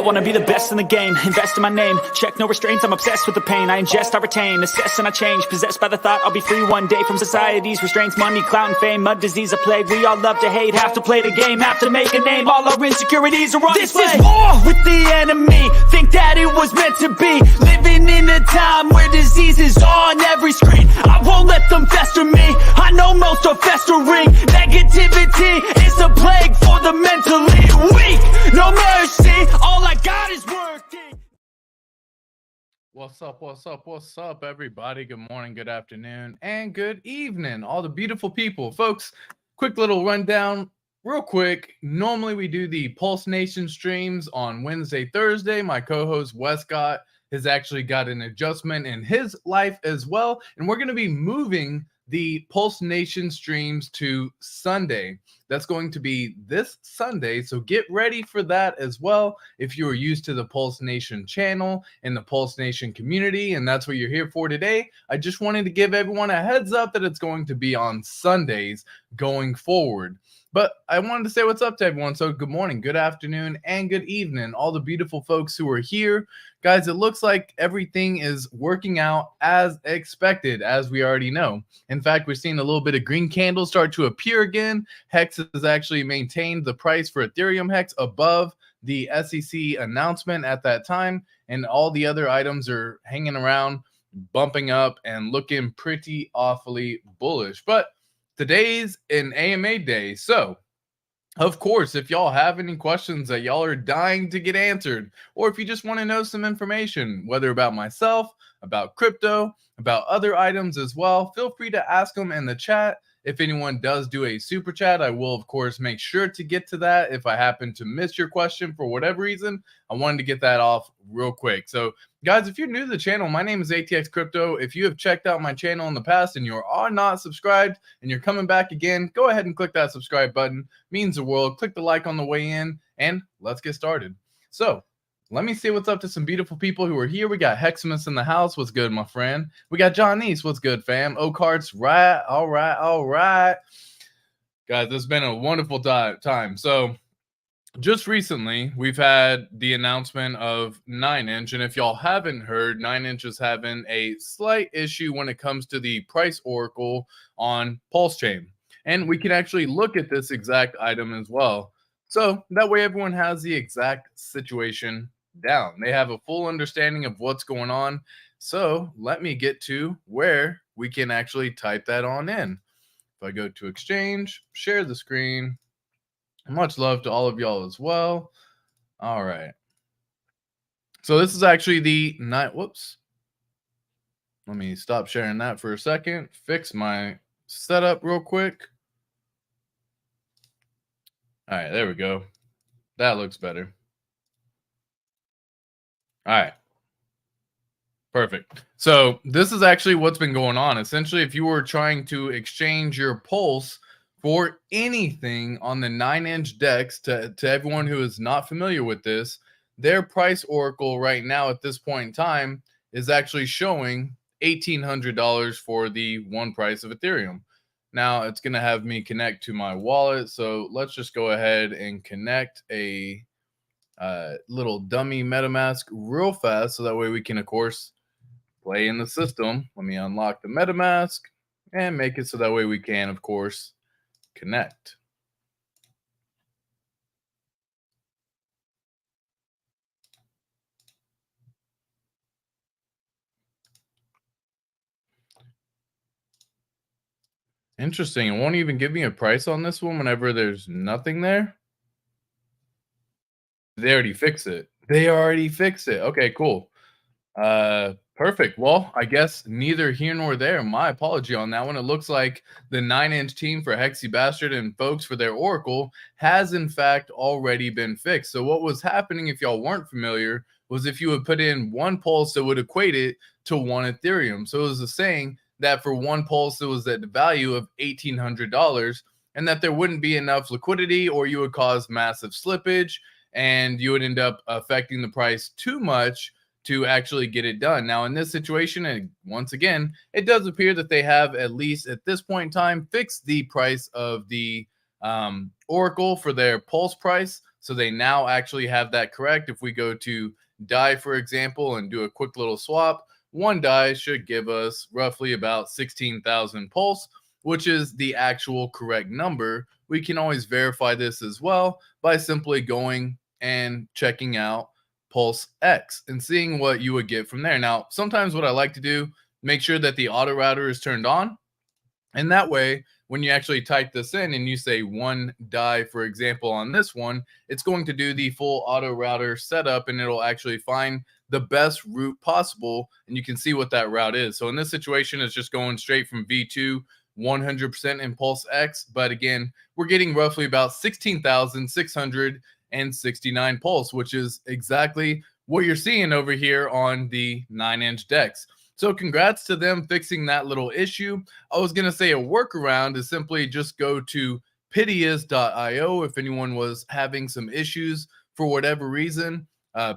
wanna be the best in the game, invest in my name, check no restraints, I'm obsessed with the pain. I ingest, I retain, assess and I change, possessed by the thought I'll be free one day from society's restraints. Money, clout and fame, mud, disease, a plague. We all love to hate, have to play the game, have to make a name. All our insecurities are on display. This is war with the enemy, think that it was meant to be. Living in a time where disease is on every screen. I won't let them fester me, I know most are festering. Negativity is a plague for the mentally weak. No mercy, all I got is working. What's up, everybody? Good morning, good afternoon, and good evening, all the beautiful people. Folks, quick little rundown, real quick. Normally, we do the Pulse Nation streams on Wednesday, Thursday. My co-host, Westcott, has actually got an adjustment in his life as well, and we're going to be moving the Pulse Nation streams to Sunday. That's going to be this Sunday, so get ready for that as well. If you are used to the Pulse Nation channel and the Pulse Nation community, and that's what you're here for today, I just wanted to give everyone a heads up that it's going to be on Sundays going forward. But I wanted to say what's up to everyone. So good morning, good afternoon, and good evening, all the beautiful folks who are here. Guys, it looks like everything is working out as expected, as we already know. In fact, we're seeing a little bit of green candles start to appear again. Hex has actually maintained the price for Ethereum Hex above the SEC announcement at that time, and all the other items are hanging around, bumping up, and looking pretty awfully bullish. But today's an AMA day, so of course, if y'all have any questions that y'all are dying to get answered, or if you just want to know some information, whether about myself, about crypto, about other items as well, feel free to ask them in the chat. If anyone does do a super chat, I will, of course, make sure to get to that. If I happen to miss your question for whatever reason, I wanted to get that off real quick. So, guys, if you're new to the channel, my name is ATX Crypto. If you have checked out my channel in the past and you are not subscribed and you're coming back again, go ahead and click that subscribe button. It means the world. Click the like on the way in, and let's get started. So, let me see what's up to some beautiful people who are here. We got Heximus in the house. What's good, my friend? We got John East. What's good, fam? Ocart's right. All right. Guys, it's been a wonderful time. So, just recently, we've had the announcement of 9inch. And if y'all haven't heard, 9inch is having a slight issue when it comes to the price oracle on PulseChain. And we can actually look at this exact item as well. So, that way everyone has the exact situation down. They have a full understanding of what's going on. So let me get to where we can actually type that on in. If I go to exchange, share the screen. Much love to all of y'all as well. All right. So this is actually the night. Whoops. Let me stop sharing that for a second. Fix my setup real quick. All right, there we go. That looks better. All right. Perfect. So this is actually what's been going on. Essentially, if you were trying to exchange your Pulse for anything on the 9inch DEX, to everyone who is not familiar with this, their price oracle right now at this point in time is actually showing $1,800 for the one price of Ethereum. Now it's going to have me connect to my wallet. So let's just go ahead and connect a little dummy MetaMask real fast, so that way we can, of course, play in the system. Let me unlock the MetaMask and make it so that way we can, of course, connect. Interesting. It won't even give me a price on this one whenever there's nothing there. They already fixed it. Okay, cool. Perfect. Well, I guess neither here nor there. My apology on that one. It looks like the 9inch team for Hexy Bastard and folks for their oracle has in fact already been fixed. So what was happening, if y'all weren't familiar, was if you would put in one pulse, that would equate it to one Ethereum. So it was a saying that for one pulse, it was at the value of $1,800, and that there wouldn't be enough liquidity, or you would cause massive slippage, and you would end up affecting the price too much to actually get it done. Now, in this situation, and once again, it does appear that they have, at least at this point in time, fixed the price of the Oracle for their Pulse price. So they now actually have that correct. If we go to DAI, for example, and do a quick little swap, one DAI should give us roughly about 16,000 pulse, which is the actual correct number. We can always verify this as well by simply going and checking out PulseX and seeing what you would get from there. Now, sometimes what I like to do, make sure that the auto router is turned on. And that way, when you actually type this in and you say one DAI, for example, on this one, it's going to do the full auto router setup and it'll actually find the best route possible. And you can see what that route is. So in this situation, it's just going straight from V2 100% in PulseX. But again, we're getting roughly about 16,669 pulse, which is exactly what you're seeing over here on the 9-inch DEX. So congrats to them fixing that little issue. I was going to say a workaround is simply just go to Piteous.io if anyone was having some issues for whatever reason.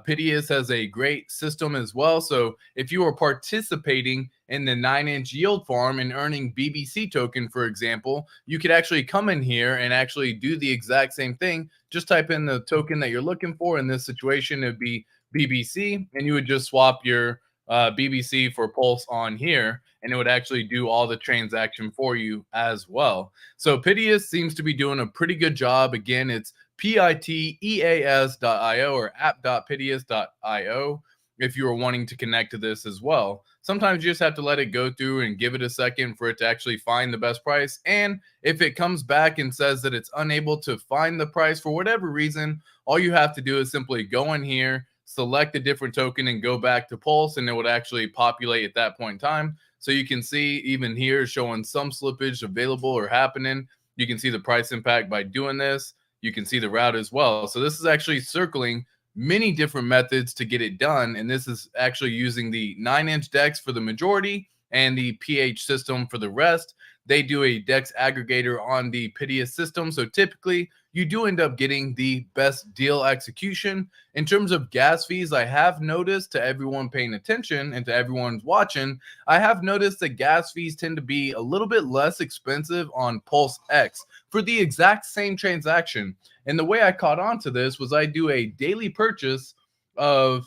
Piteous has a great system as well. So if you are participating in the 9-inch yield farm and earning BBC token, for example, you could actually come in here and actually do the exact same thing. Just type in the token that you're looking for. In this situation, it'd be BBC, and you would just swap your BBC for Pulse on here, and it would actually do all the transaction for you as well. So Piteous seems to be doing a pretty good job. Again, it's piteas.io or app.piteous.io if you are wanting to connect to this as well. Sometimes you just have to let it go through and give it a second for it to actually find the best price. And if it comes back and says that it's unable to find the price for whatever reason, all you have to do is simply go in here, select a different token and go back to Pulse, and it would actually populate at that point in time. So you can see even here showing some slippage available or happening. You can see the price impact by doing this. You can see the route as well. So this is actually circling many different methods to get it done. And this is actually using the 9-inch DEX for the majority and the PH system for the rest. They do a DEX aggregator on the Piteous system. So typically you do end up getting the best deal execution. In terms of gas fees, I have noticed, to everyone paying attention and to everyone's watching, I have noticed that gas fees tend to be a little bit less expensive on PulseX for the exact same transaction. And the way I caught on to this was I do a daily purchase of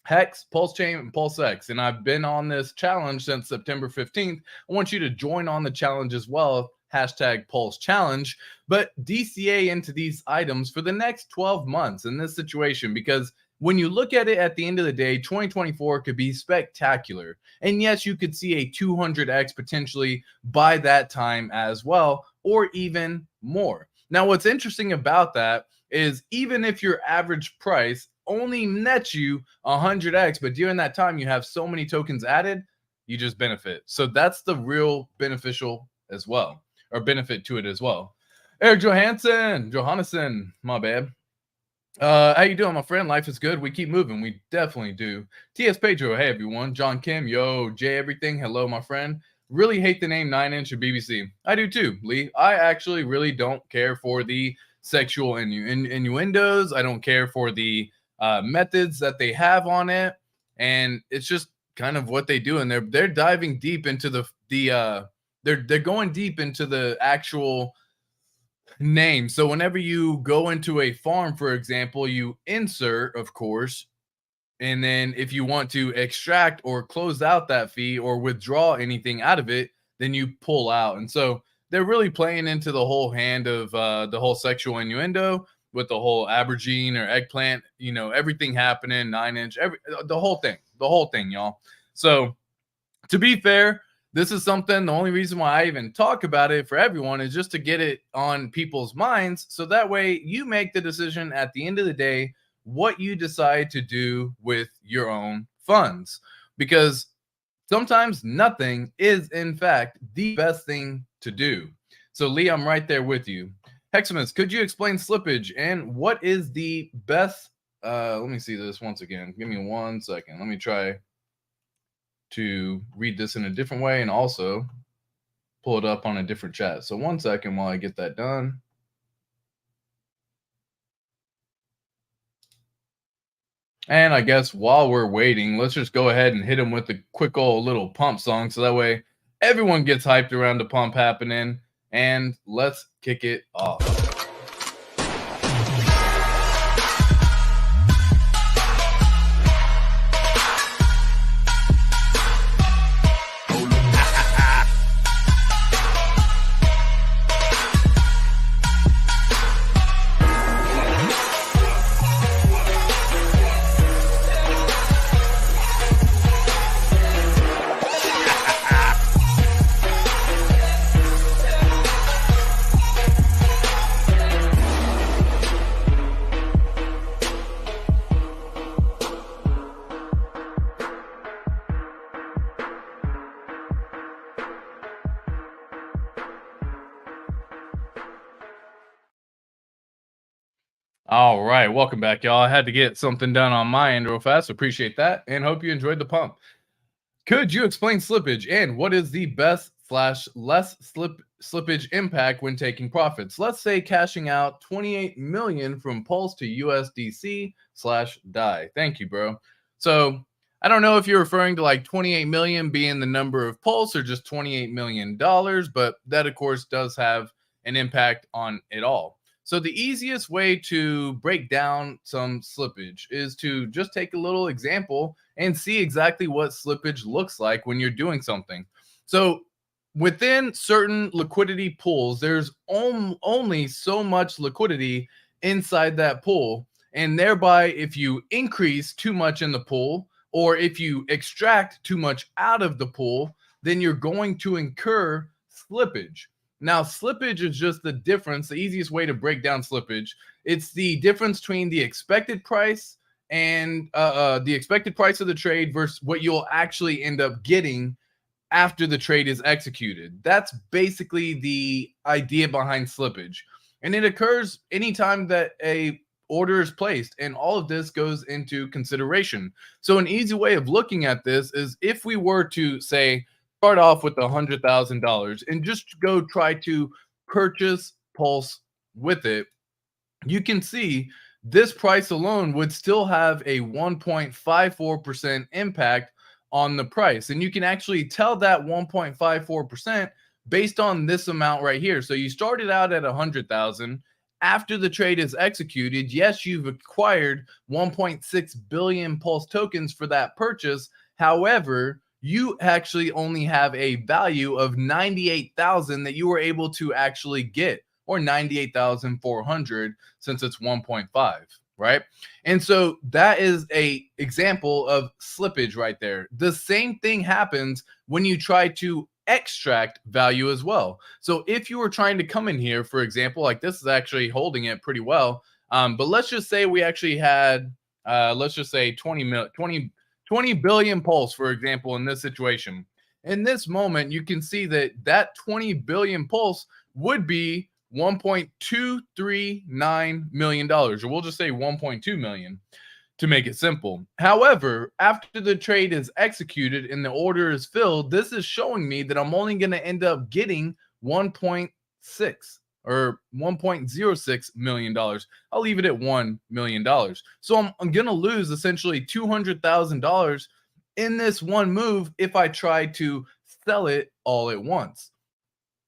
HEX, PulseChain, and PulseX. And I've been on this challenge since September 15th. I want you to join on the challenge as well. Hashtag Pulse Challenge, but DCA into these items for the next 12 months in this situation, because when you look at it at the end of the day, 2024 could be spectacular. And yes, you could see a 200x potentially by that time as well, or even more. Now, what's interesting about that is even if your average price only nets you 100x, but during that time you have so many tokens added, you just benefit. So that's the real beneficial as well, or benefit to it as well. Eric Johansson, my bad. How you doing, my friend? Life is good. We keep moving. We definitely do. TS Pedro, hey everyone. John Kim, yo, Jay everything. Hello, my friend. Really hate the name 9-inch or BBC. I do too, Lee. I actually really don't care for the sexual innuendos. I don't care for the methods that they have on it, and it's just kind of what they do. And they're diving deep into they're going deep into the actual name. So whenever you go into a farm, for example, you insert, of course, and then if you want to extract or close out that fee or withdraw anything out of it, then you pull out. And so they're really playing into the whole hand of the whole sexual innuendo with the whole aubergine or eggplant, you know, everything happening, 9-inch, the whole thing, y'all. So to be fair, this is something, the only reason why I even talk about it for everyone is just to get it on people's minds. So that way you make the decision at the end of the day, what you decide to do with your own funds, because sometimes nothing is in fact the best thing to do. So Lee, I'm right there with you. Heximus, could you explain slippage and what is the best? Let me see this once again. Give me 1 second. Let me try to read this in a different way and also pull it up on a different chat. So 1 second while I get that done. And I guess while we're waiting, let's just go ahead and hit them with a quick old little pump song. So that way everyone gets hyped around the pump happening. And let's kick it off. All right, welcome back, y'all. I had to get something done on my end real fast. Appreciate that, and hope you enjoyed the pump. Could you explain slippage and what is the best / less slippage impact when taking profits? Let's say cashing out 28 million from Pulse to USDC / DAI. Thank you, bro. So I don't know if you're referring to like 28 million being the number of Pulse or just $28 million, but that of course does have an impact on it all. So the easiest way to break down some slippage is to just take a little example and see exactly what slippage looks like when you're doing something. So within certain liquidity pools, there's only so much liquidity inside that pool. And thereby, if you increase too much in the pool, or if you extract too much out of the pool, then you're going to incur slippage. Now, slippage is just the difference. The easiest way to break down slippage, it's the difference between the expected price and the expected price of the trade versus what you'll actually end up getting after the trade is executed. That's basically the idea behind slippage. And it occurs anytime that a order is placed, and all of this goes into consideration. So an easy way of looking at this is if we were to say start off with $100,000 and just go try to purchase Pulse with it, you can see this price alone would still have a 1.54% impact on the price. And you can actually tell that 1.54% based on this amount right here. So you started out at 100,000. After the trade is executed, yes, you've acquired 1.6 billion Pulse tokens for that purchase. However, you actually only have a value of 98,000 that you were able to actually get, or 98,400 since it's 1.5, right? And so that is a example of slippage right there. The same thing happens when you try to extract value as well. So if you were trying to come in here, for example, like this is actually holding it pretty well. But let's just say we actually had, let's just say 20 billion Pulse, for example, in this situation. In this moment, you can see that that 20 billion Pulse would be $1.239 million, or we'll just say 1.2 million to make it simple. However, after the trade is executed and the order is filled, this is showing me that I'm only going to end up getting 1.6 or $1.06 million. I'll leave it at $1 million. So I'm going to lose essentially $200,000 in this one move if I try to sell it all at once.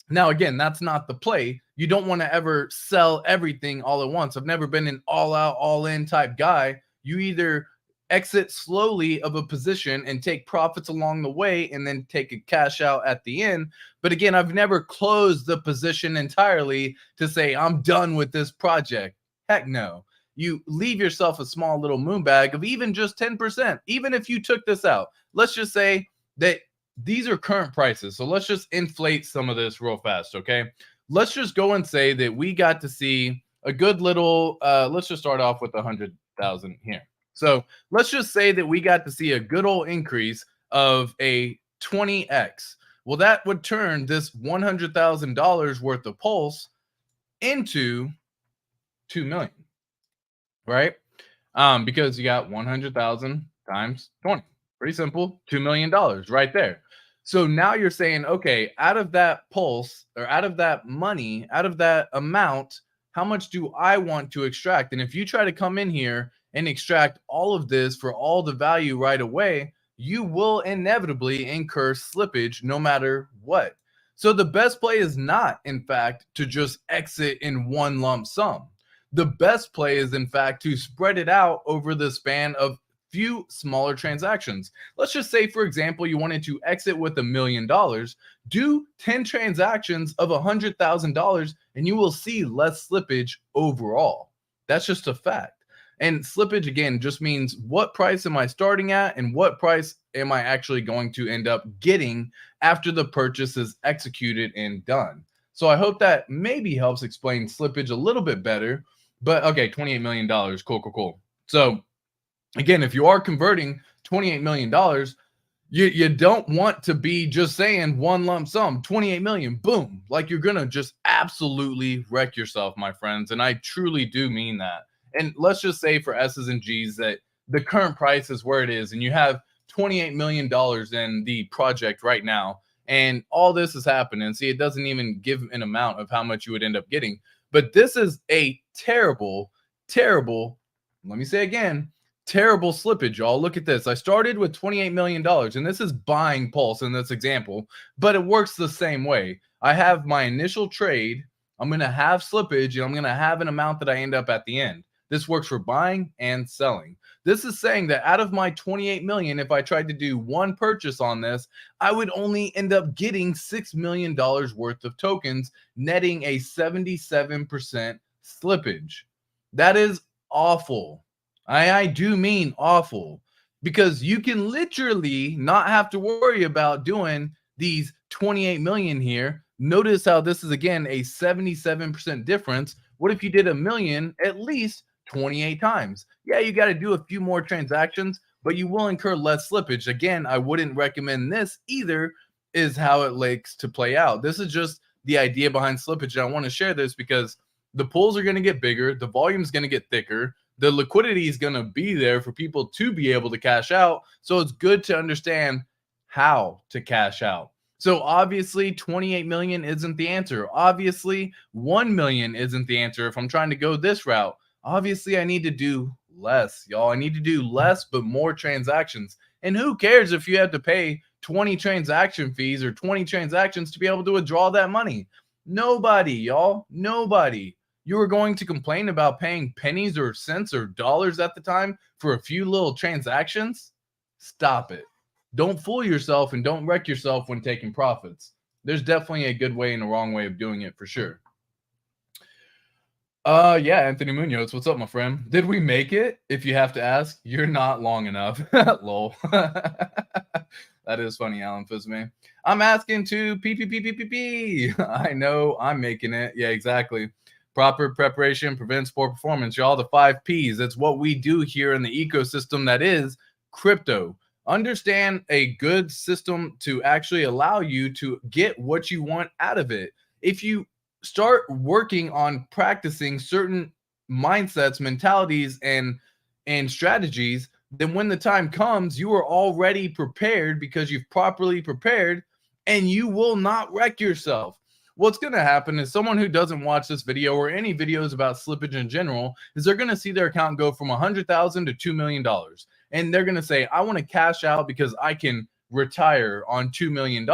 Now, again, that's not the play. You don't want to ever sell everything all at once. I've never been an all out, all in type guy. You either exit slowly of a position and take profits along the way and then take a cash out at the end. But again, I've never closed the position entirely to say I'm done with this project. Heck no. You leave yourself a small little moon bag of even just 10%. Even if you took this out, let's just say that these are current prices. So let's just inflate some of this real fast, okay? Let's just go and say that we got to see a good little, let's just start off with 100,000 here. So let's just say that we got to see a good old increase of a 20x. Well, that would turn this $100,000 worth of Pulse into 2 million, right? Because you got 100,000 times 20. Pretty simple, $2 million right there. So now you're saying, okay, out of that Pulse, or out of that money, out of that amount, how much do I want to extract? And if you try to come in here and extract all of this for all the value right away, you will inevitably incur slippage no matter what. So the best play is not, in fact, to just exit in one lump sum. The best play is, in fact, to spread it out over the span of few smaller transactions. Let's just say, for example, you wanted to exit with $1 million. Do 10 transactions of $100,000 and you will see less slippage overall. That's just a fact. And slippage, again, just means what price am I starting at and what price am I actually going to end up getting after the purchase is executed and done. So I hope that maybe helps explain slippage a little bit better. But okay, $28 million. Cool. So again, if you are converting $28 million, you don't want to be just saying one lump sum, 28 million, boom. Like you're going to just absolutely wreck yourself, my friends. And I truly do mean that. And let's just say for S's and G's that the current price is where it is, and you have $28 million in the project right now, and all this is happening. See, it doesn't even give an amount of how much you would end up getting. But this is a terrible, terrible, let me say again, terrible slippage, y'all. Look at this. I started with $28 million, and this is buying Pulse in this example, but it works the same way. I have my initial trade. I'm going to have slippage, and I'm going to have an amount that I end up at the end. This works for buying and selling. This is saying that out of my 28 million, if I tried to do one purchase on this, I would only end up getting $6 million worth of tokens, netting a 77% slippage. That is awful. I do mean awful, because you can literally not have to worry about doing these 28 million here. Notice how this is, again, a 77% difference. What if you did a million at least 28 times? Yeah, you got to do a few more transactions, but you will incur less slippage. Again, I wouldn't recommend this either, is how it likes to play out. This is just the idea behind slippage. And I want to share this because the pools are going to get bigger. The volume is going to get thicker. The liquidity is going to be there for people to be able to cash out. So it's good to understand how to cash out. So obviously 28 million isn't the answer. Obviously 1 million isn't the answer if I'm trying to go this route. Obviously I need to do less, y'all. I need to do less but more transactions. And who cares if you have to pay 20 transaction fees or 20 transactions to be able to withdraw that money? Nobody, y'all. Nobody. You were going to complain about paying pennies or cents or dollars at the time for a few little transactions? Stop it. Don't fool yourself and don't wreck yourself when taking profits. There's definitely a good way and a wrong way of doing it for sure. Yeah, Anthony Munoz, what's up, my friend? Did we make it? If you have to ask, you're not long enough. Lol. That is funny, Alan Fizme. I'm asking to PPPPPP. I know I'm making it. Yeah, exactly. Proper preparation prevents poor performance. Y'all, the 5 Ps. That's what we do here in the ecosystem that is crypto. Understand a good system to actually allow you to get what you want out of it. If you start working on practicing certain mindsets, mentalities, and strategies, then when the time comes, you are already prepared because you've properly prepared, and you will not wreck yourself. What's going to happen is someone who doesn't watch this video or any videos about slippage in general is they're going to see their account go from $100,000 to $2 million. And they're going to say, I want to cash out because I can retire on $2 million.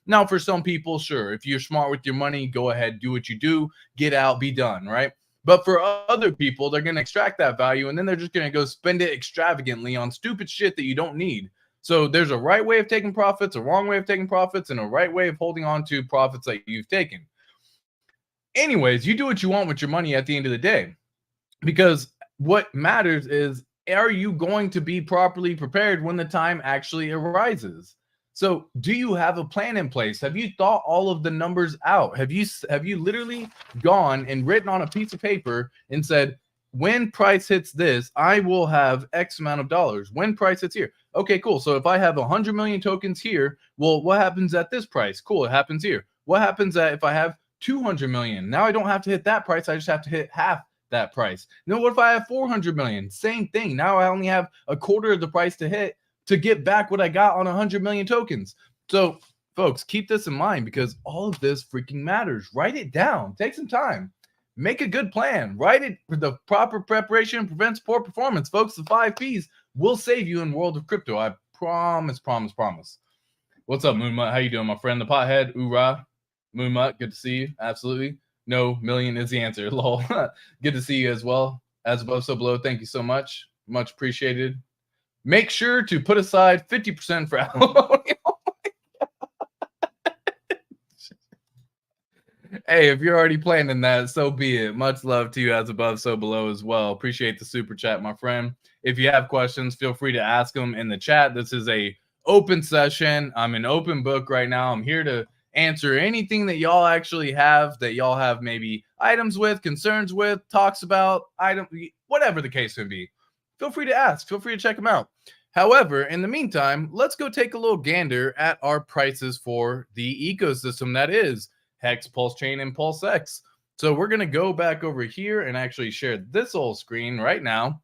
Now, for some people, sure, if you're smart with your money, go ahead, do what you do, get out, be done, right? But for other people, they're going to extract that value and then they're just going to go spend it extravagantly on stupid shit that you don't need. So there's a right way of taking profits, a wrong way of taking profits, and a right way of holding on to profits that you've taken. Anyways, you do what you want with your money at the end of the day, because what matters is, are you going to be properly prepared when the time actually arises? So do you have a plan in place? Have you thought all of the numbers out? Have you literally gone and written on a piece of paper and said, when price hits this, I will have X amount of dollars. When price hits here. Okay, cool. So if I have 100 million tokens here, well, what happens at this price? Cool, it happens here. What happens if I have 200 million? Now I don't have to hit that price. I just have to hit half that price. Now, what if I have 400 million? Same thing. Now I only have a quarter of the price to hit to get back what I got on 100 million tokens. So, folks, keep this in mind because all of this freaking matters. Write it down. Take some time. Make a good plan. Write it. The proper preparation prevents poor performance. Folks, the 5 Ps will save you in world of crypto. I promise, promise, promise. What's up, Moonmutt? How you doing, my friend? The pothead. Oorah. Moonmutt, good to see you. Absolutely. No, million is the answer. Lol. Good to see you as well. As above, so below. Thank you so much. Much appreciated. Make sure to put aside 50% for alimony. Hey, if you're already planning that, so be it. Much love to you as above, so below as well. Appreciate the super chat, my friend. If you have questions, feel free to ask them in the chat. This is a open session. I'm an open book right now. I'm here to answer anything that y'all actually have, that y'all have maybe items with, concerns with, talks about, whatever the case may be. Feel free to ask. Feel free to check them out. However, in the meantime, let's go take a little gander at our prices for the ecosystem that is HEX, PulseChain, and PulseX. So we're going to go back over here and actually share this whole screen right now.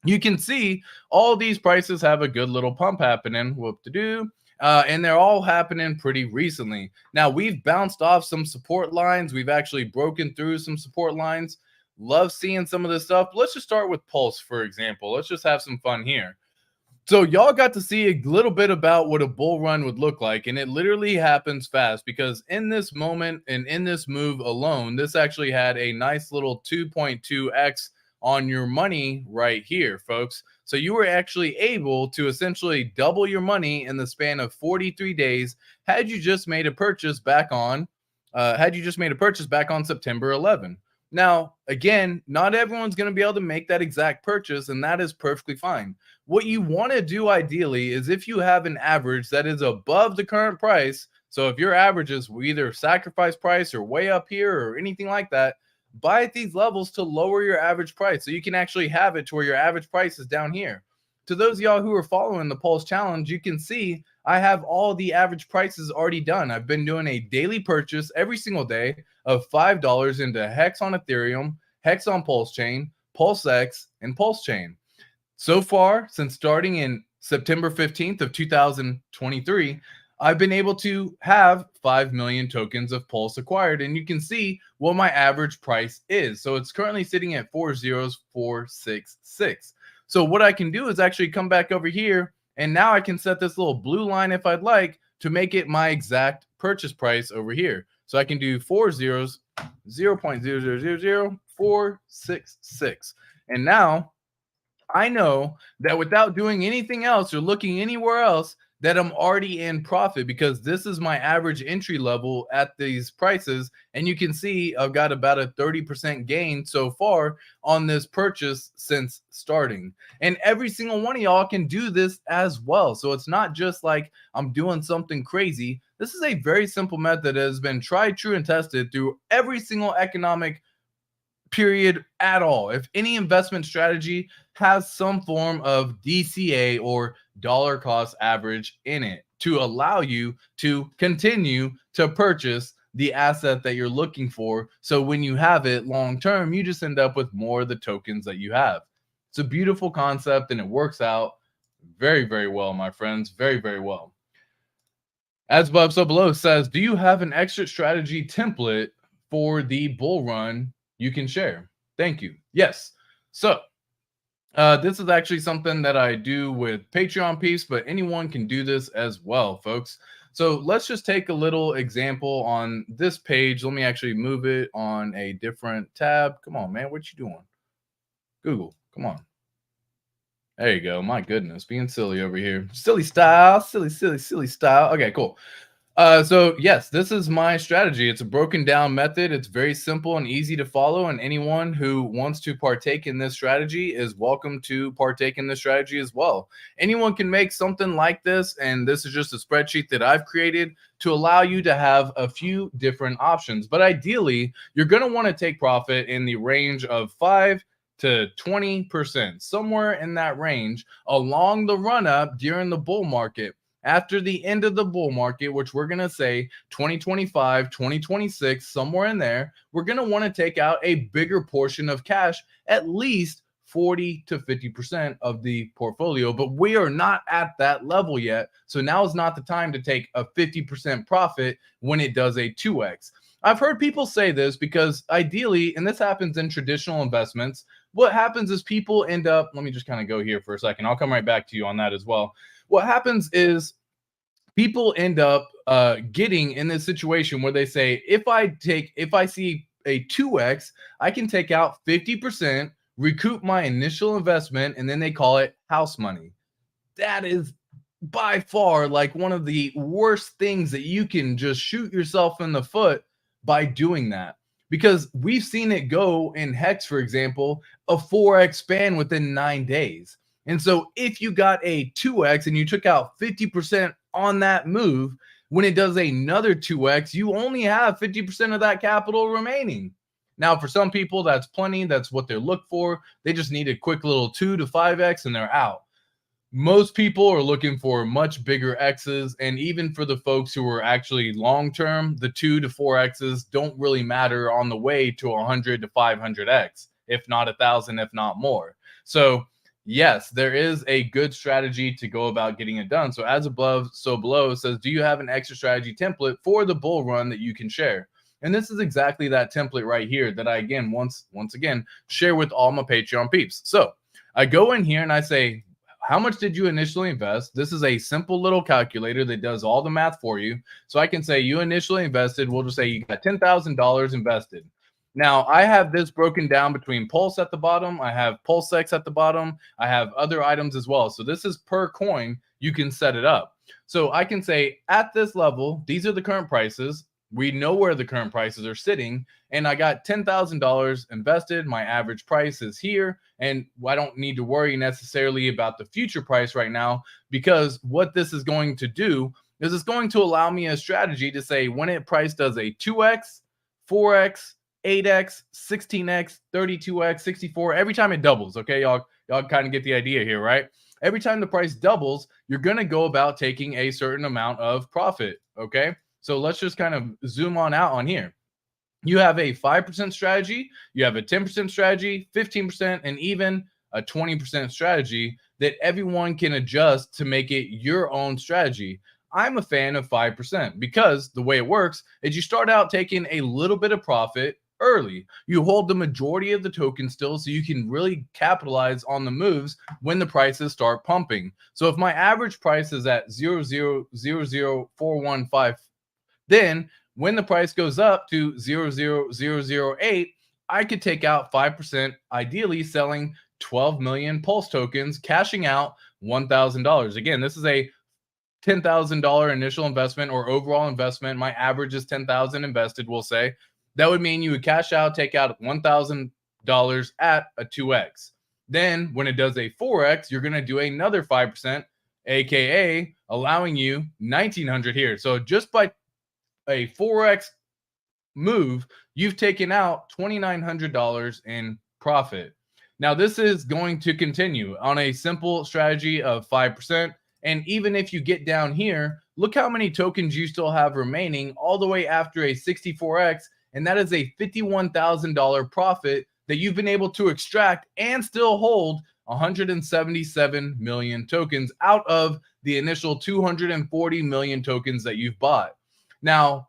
You can see all these prices have a good little pump happening. Whoop-de-doo. And they're all happening pretty recently. Now, we've bounced off some support lines. We've actually broken through some support lines. Love seeing some of this stuff. Let's just start with Pulse, for example. Let's just have some fun here. So y'all got to see a little bit about what a bull run would look like, and it literally happens fast because in this moment and in this move alone, this actually had a nice little 2.2x on your money right here, folks. So you were actually able to essentially double your money in the span of 43 days had you just made a purchase back on September 11. Now, again, not everyone's going to be able to make that exact purchase, and that is perfectly fine. What you want to do ideally is if you have an average that is above the current price, so if your average is either sacrifice price or way up here or anything like that, buy at these levels to lower your average price so you can actually have it to where your average price is down here. To those of y'all who are following the Pulse Challenge, you can see I have all the average prices already done. I've been doing a daily purchase every single day of $5 into HEX on Ethereum, HEX on PulseChain, PulseX, and PulseChain. So far, since starting in September 15th of 2023, I've been able to have 5 million tokens of Pulse acquired, and you can see what my average price is. So it's currently sitting at 40466. So what I can do is actually come back over here, and now I can set this little blue line if I'd like to make it my exact purchase price over here. So I can do 0.0000466. And now I know that without doing anything else or looking anywhere else, that I'm already in profit because this is my average entry level at these prices. And you can see I've got about a 30% gain so far on this purchase since starting. And every single one of y'all can do this as well. So it's not just like I'm doing something crazy. This is a very simple method that has been tried, true, and tested through every single economic period at all. If any investment strategy has some form of DCA or dollar cost average in it to allow you to continue to purchase the asset that you're looking for. So when you have it long term, you just end up with more of the tokens that you have. It's a beautiful concept and it works out very, very well, my friends. Very, very well. As Bob So Below says, do you have an exit strategy template for the bull run you can share? Thank you. Yes. So this is actually something that I do with Patreon peeps, but anyone can do this as well, folks. So let's just take a little example on this page. Let me actually move it on a different tab. Come on, man. What you doing? Google, come on. There you go. My goodness, being silly over here. Silly style, silly style. Okay, cool. So yes, this is my strategy. It's a broken down method. It's very simple and easy to follow. And anyone who wants to partake in this strategy is welcome to partake in this strategy as well. Anyone can make something like this. And this is just a spreadsheet that I've created to allow you to have a few different options. But ideally, you're going to want to take profit in the range of 5 to 20%, somewhere in that range along the run up during the bull market. After the end of the bull market, which we're going to say 2025, 2026, somewhere in there, we're going to want to take out a bigger portion of cash, at least 40 to 50% of the portfolio. But we are not at that level yet. So now is not the time to take a 50% profit when it does a 2x. I've heard people say this because ideally, and this happens in traditional investments, what happens is people end up, let me just kind of go here for a second. I'll come right back to you on that as well. What happens is people end up getting in this situation where they say, if I see a 2x, I can take out 50%, recoup my initial investment, and then they call it house money. That is by far like one of the worst things that you can just shoot yourself in the foot by doing that. Because we've seen it go in HEX, for example, a 4x span within 9 days. And so if you got a 2x and you took out 50% on that move, when it does another 2x, you only have 50% of that capital remaining. Now, for some people, that's plenty. That's what they're looking for. They just need a quick little 2 to 5x and they're out. most people are looking for much bigger X's. And even for the folks who are actually long-term, the 2 to 4 X's don't really matter on the way to 100 to 500X, if not 1,000, if not more. So yes, there is a good strategy to go about getting it done. So as above, so below says, do you have an exit strategy template for the bull run that you can share? And this is exactly that template right here that I, again, once again, share with all my Patreon peeps. So I go in here and I say, how much did you initially invest? This is a simple little calculator that does all the math for you. So I can say you initially invested, we'll just say you got $10,000 invested. Now I have this broken down between Pulse at the bottom. I have PulseX at the bottom. I have other items as well. So this is per coin. You can set it up. So I can say at this level, these are the current prices. We know where the current prices are sitting, and I got $10,000 invested. My average price is here, and I don't need to worry necessarily about the future price right now, because what this is going to do is it's going to allow me a strategy to say when it price does a 2x, 4x, 8x, 16x, 32x, 64, every time it doubles. Okay, y'all kind of get the idea here, right? Every time the price doubles, you're going to go about taking a certain amount of profit. Okay, so let's just kind of zoom on out on here. You have a 5% strategy, you have a 10% strategy, 15%, and even a 20% strategy that everyone can adjust to make it your own strategy. I'm a fan of 5% because the way it works is you start out taking a little bit of profit early. You hold the majority of the token still, so you can really capitalize on the moves when the prices start pumping. So if my average price is at 0.0000415, then when the price goes up to 0.00008, I could take out 5%, ideally selling 12 million Pulse tokens, cashing out $1,000. Again, this is a $10,000 initial investment or overall investment. My average is 10,000 invested, we'll say. That would mean you would cash out, take out $1,000 at a 2x. Then when it does a 4x, you're going to do another 5%, aka allowing you 1,900 here. So just by a 4x move, you've taken out $2,900 in profit. Now, this is going to continue on a simple strategy of 5%. And even if you get down here, look how many tokens you still have remaining all the way after a 64x. And that is a $51,000 profit that you've been able to extract and still hold 177 million tokens out of the initial 240 million tokens that you've bought. Now,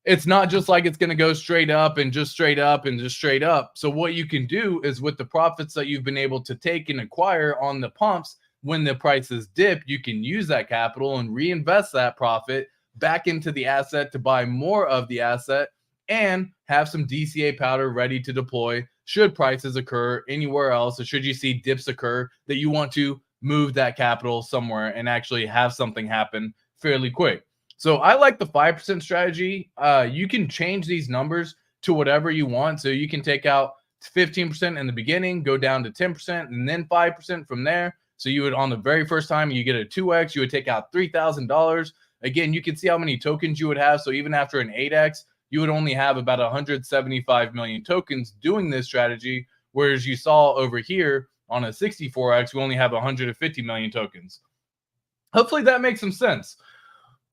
it's not just like it's going to go straight up and just straight up and just straight up. So what you can do is with the profits that you've been able to take and acquire on the pumps, when the prices dip, you can use that capital and reinvest that profit back into the asset to buy more of the asset and have some DCA powder ready to deploy should prices occur anywhere else, or should you see dips occur that you want to move that capital somewhere and actually have something happen fairly quick. So I like the 5% strategy. You can change these numbers to whatever you want. So you can take out 15% in the beginning, go down to 10%, and then 5% from there. So you would, on the very first time you get a 2x, you would take out $3,000. Again, you can see how many tokens you would have. So even after an 8x, you would only have about 175 million tokens doing this strategy. Whereas you saw over here on a 64x, we only have 150 million tokens. Hopefully that makes some sense.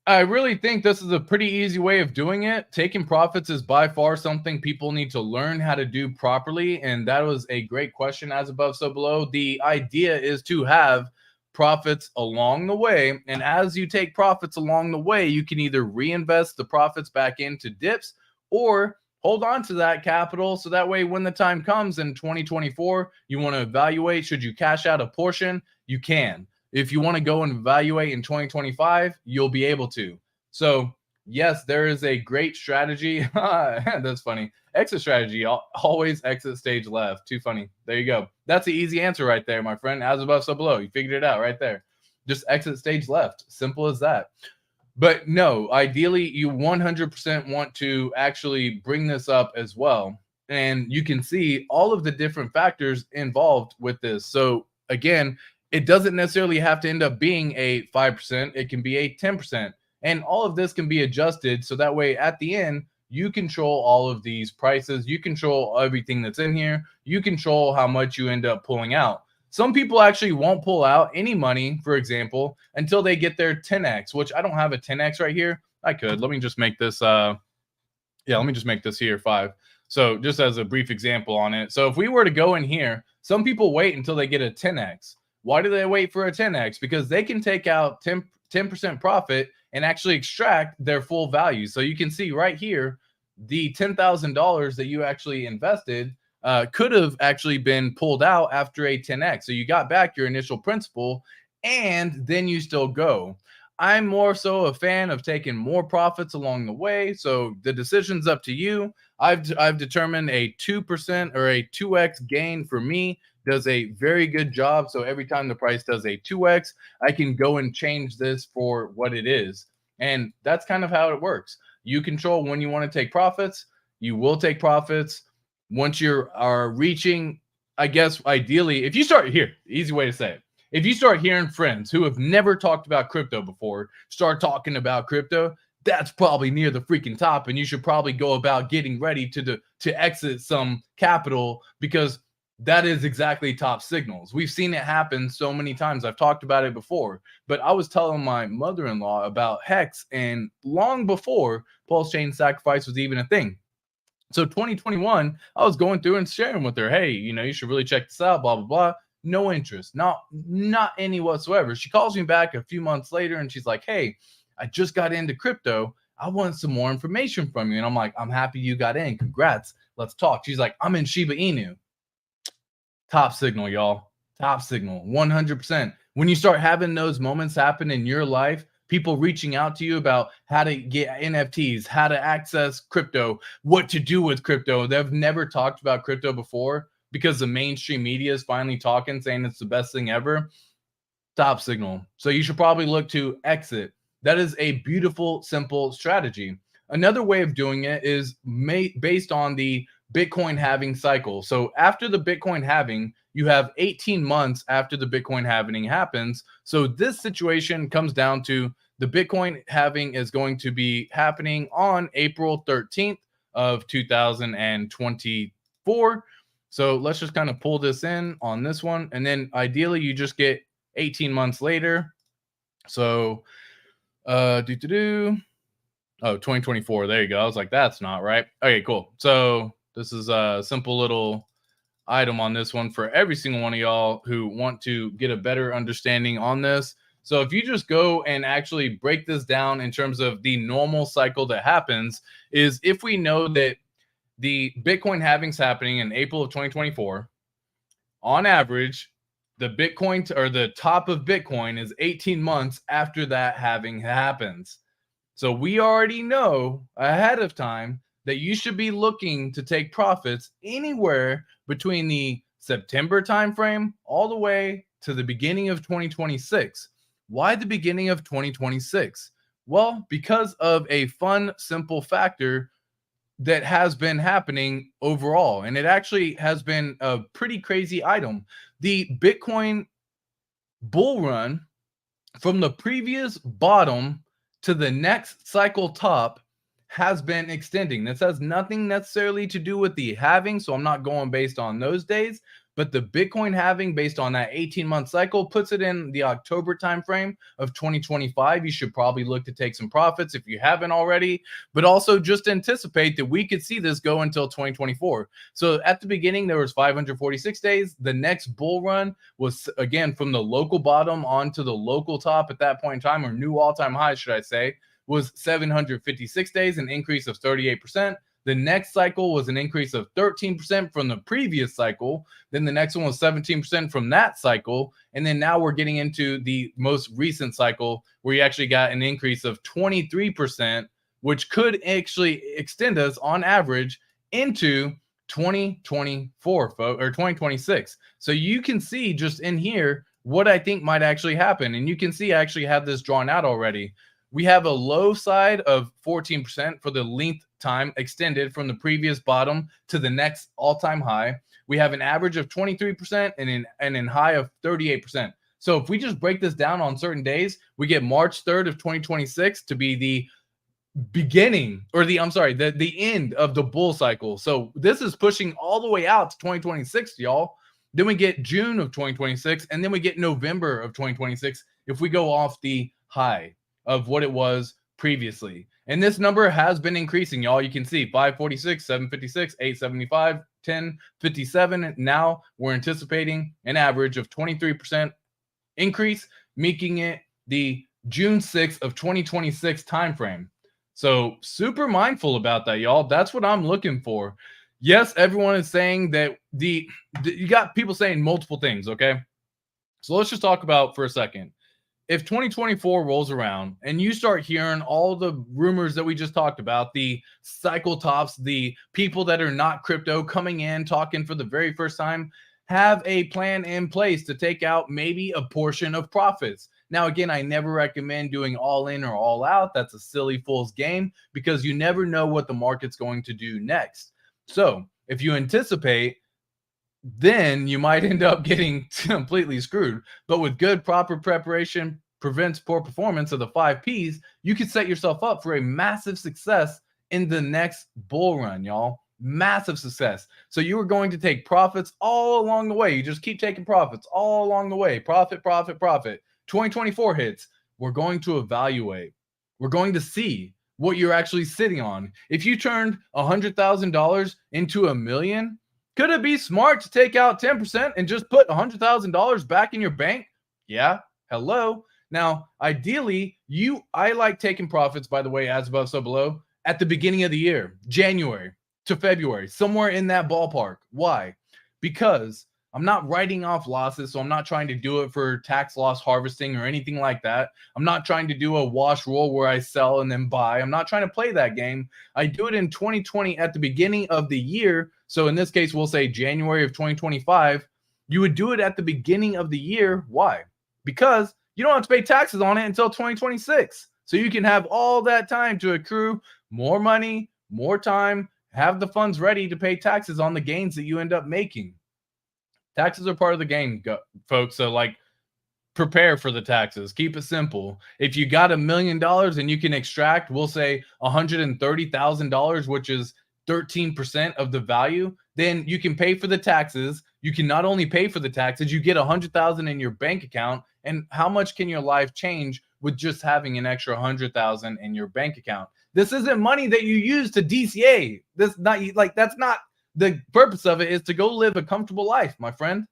I really think this is a pretty easy way of doing it. Taking profits is by far something people need to learn how to do properly. And that was a great question, as above, so below. The idea is to have profits along the way. And as you take profits along the way, you can either reinvest the profits back into dips or hold on to that capital. So that way, when the time comes in 2024, you want to evaluate, should you cash out a portion? You can. If you want to go and evaluate in 2025, you'll be able to. So yes, there is a great strategy. That's funny. Exit strategy, always exit stage left. Too funny. There you go. That's the easy answer right there, my friend. As above, so below. You figured it out right there. Just exit stage left. Simple as that. But no, ideally, you 100% want to actually bring this up as well. And you can see all of the different factors involved with this. So again, it doesn't necessarily have to end up being a 5%. It can be a 10%. And all of this can be adjusted. So that way, at the end, you control all of these prices. You control everything that's in here. You control how much you end up pulling out. Some people actually won't pull out any money, for example, until they get their 10x, which I don't have a 10x right here. I could. Let me just make this let me just make this here 5. So just as a brief example on it. So if we were to go in here, some people wait until they get a 10x. Why do they wait for a 10x? Because they can take out 10% profit and actually extract their full value. So you can see right here, the $10,000 that you actually invested could have actually been pulled out after a 10x. So you got back your initial principal and then you still go. I'm more so a fan of taking more profits along the way. So the decision's up to you. I've determined a 2% or a 2x gain for me does a very good job. So every time the price does a 2x, I can go and change this for what it is. And that's kind of how it works. You control when you want to take profits. You will take profits once you are reaching, I guess, ideally, if you start here, easy way to say it. If you start hearing friends who have never talked about crypto before start talking about crypto, that's probably near the freaking top, and you should probably go about getting ready to exit some capital, because that is exactly top signals. We've seen it happen so many times. I've talked about it before, but I was telling my mother-in-law about HEX, and long before PulseChain sacrifice was even a thing. So 2021, I was going through and sharing with her, hey, you should really check this out, blah, blah, blah. No interest, not any whatsoever. She calls me back a few months later and she's like, hey, I just got into crypto. I want some more information from you. And I'm like, I'm happy you got in. Congrats. Let's talk. She's like, I'm in Shiba Inu. Top signal, y'all. Top signal, 100%. When you start having those moments happen in your life, people reaching out to you about how to get NFTs, how to access crypto, what to do with crypto. They've never talked about crypto before because the mainstream media is finally talking, saying it's the best thing ever. Top signal. So you should probably look to exit. That is a beautiful, simple strategy. Another way of doing it is based on the Bitcoin halving cycle. So after the Bitcoin halving, you have 18 months after the Bitcoin halving happens. So this situation comes down to the Bitcoin halving is going to be happening on April 13th of 2024. So let's just kind of pull this in on this one. And then ideally you just get 18 months later. So oh, 2024. There you go. I was like, that's not right. Okay, cool. So this is a simple little item on this one for every single one of y'all who want to get a better understanding on this. So if you just go and actually break this down in terms of the normal cycle that happens, is if we know that the Bitcoin halving's happening in April of 2024, on average, the Bitcoin or the top of Bitcoin is 18 months after that halving happens. So we already know ahead of time that you should be looking to take profits anywhere between the September timeframe all the way to the beginning of 2026. Why the beginning of 2026? Well, because of a fun, simple factor that has been happening overall. And it actually has been a pretty crazy item. The Bitcoin bull run from the previous bottom to the next cycle top has been extending. This has nothing necessarily to do with the halving, so I'm not going based on those days, but the Bitcoin halving based on that 18-month cycle puts it in the October timeframe of 2025. You should probably look to take some profits if you haven't already, but also just anticipate that we could see this go until 2024. So at the beginning, there was 546 days. The next bull run was, again, from the local bottom onto the local top at that point in time, or new all-time high, should I say, was 756 days, an increase of 38%. The next cycle was an increase of 13% from the previous cycle. Then the next one was 17% from that cycle. And then now we're getting into the most recent cycle where you actually got an increase of 23%, which could actually extend us on average into 2024 or 2026. So you can see just in here what I think might actually happen. And you can see I actually have this drawn out already. We have a low side of 14% for the length time extended from the previous bottom to the next all-time high. We have an average of 23% and an high of 38%. So if we just break this down on certain days, we get March 3rd of 2026 to be the beginning, or the end of the bull cycle. So this is pushing all the way out to 2026, y'all. Then we get June of 2026, and then we get November of 2026 if we go off the high of what it was previously. And this number has been increasing, y'all. You can see 546, 756, 875, 1057. Now we're anticipating an average of 23% increase, making it the June 6th of 2026 timeframe. So super mindful about that, y'all. That's what I'm looking for. Yes, everyone is saying that you got people saying multiple things, okay? So let's just talk about for a second. If 2024 rolls around and you start hearing all the rumors that we just talked about, the cycle tops, the people that are not crypto coming in talking for the very first time, have a plan in place to take out maybe a portion of profits. Now, again, I never recommend doing all in or all out. That's a silly fool's game because you never know what the market's going to do next. So if you anticipate, then you might end up getting completely screwed. But with good, proper preparation prevents poor performance of the 5 Ps, you can set yourself up for a massive success in the next bull run, y'all. Massive success. So you are going to take profits all along the way. You just keep taking profits all along the way. Profit, profit, profit. 2024 hits. We're going to evaluate. We're going to see what you're actually sitting on. If you turned $100,000 into $1 million, could it be smart to take out 10% and just put $100,000 back in your bank? Yeah. Hello. Now, ideally, I like taking profits, by the way, as above, so below, at the beginning of the year, January to February, somewhere in that ballpark. Why? Because I'm not writing off losses, so I'm not trying to do it for tax loss harvesting or anything like that. I'm not trying to do a wash roll where I sell and then buy. I'm not trying to play that game. I do it in 2020 at the beginning of the year. So in this case, we'll say January of 2025. You would do it at the beginning of the year. Why? Because you don't have to pay taxes on it until 2026. So you can have all that time to accrue more money, more time, have the funds ready to pay taxes on the gains that you end up making. Taxes are part of the game, folks. So like, prepare for the taxes. Keep it simple. If you got $1 million and you can extract, we'll say $130,000, which is 13% of the value, then you can pay for the taxes. You can not only pay for the taxes, you get $100,000 in your bank account. And how much can your life change with just having an extra $100,000 in your bank account? This isn't money that you use to DCA. That's not the purpose of it. Is to go live a comfortable life, my friend.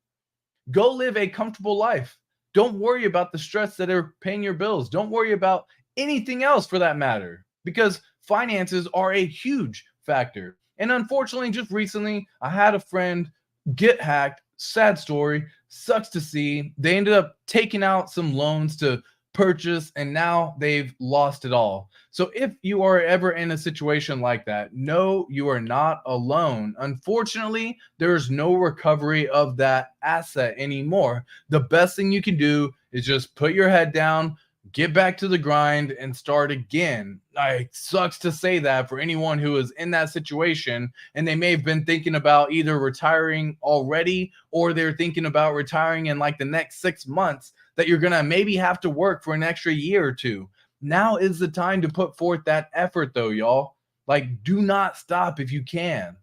Go live a comfortable life. Don't worry about the stress that are paying your bills. Don't worry about anything else for that matter, because finances are a huge factor. And unfortunately, just recently, I had a friend get hacked. Sad story. Sucks to see. They ended up taking out some loans to purchase, and now they've lost it all. So if you are ever in a situation like that, no, you are not alone. Unfortunately, there's no recovery of that asset anymore. The best thing you can do is just put your head down, get back to the grind, and start again. It sucks to say that for anyone who is in that situation, and they may have been thinking about either retiring already, or they're thinking about retiring in like the next 6 months, that you're going to maybe have to work for an extra year or two. Now is the time to put forth that effort though, y'all. Like, do not stop if you can.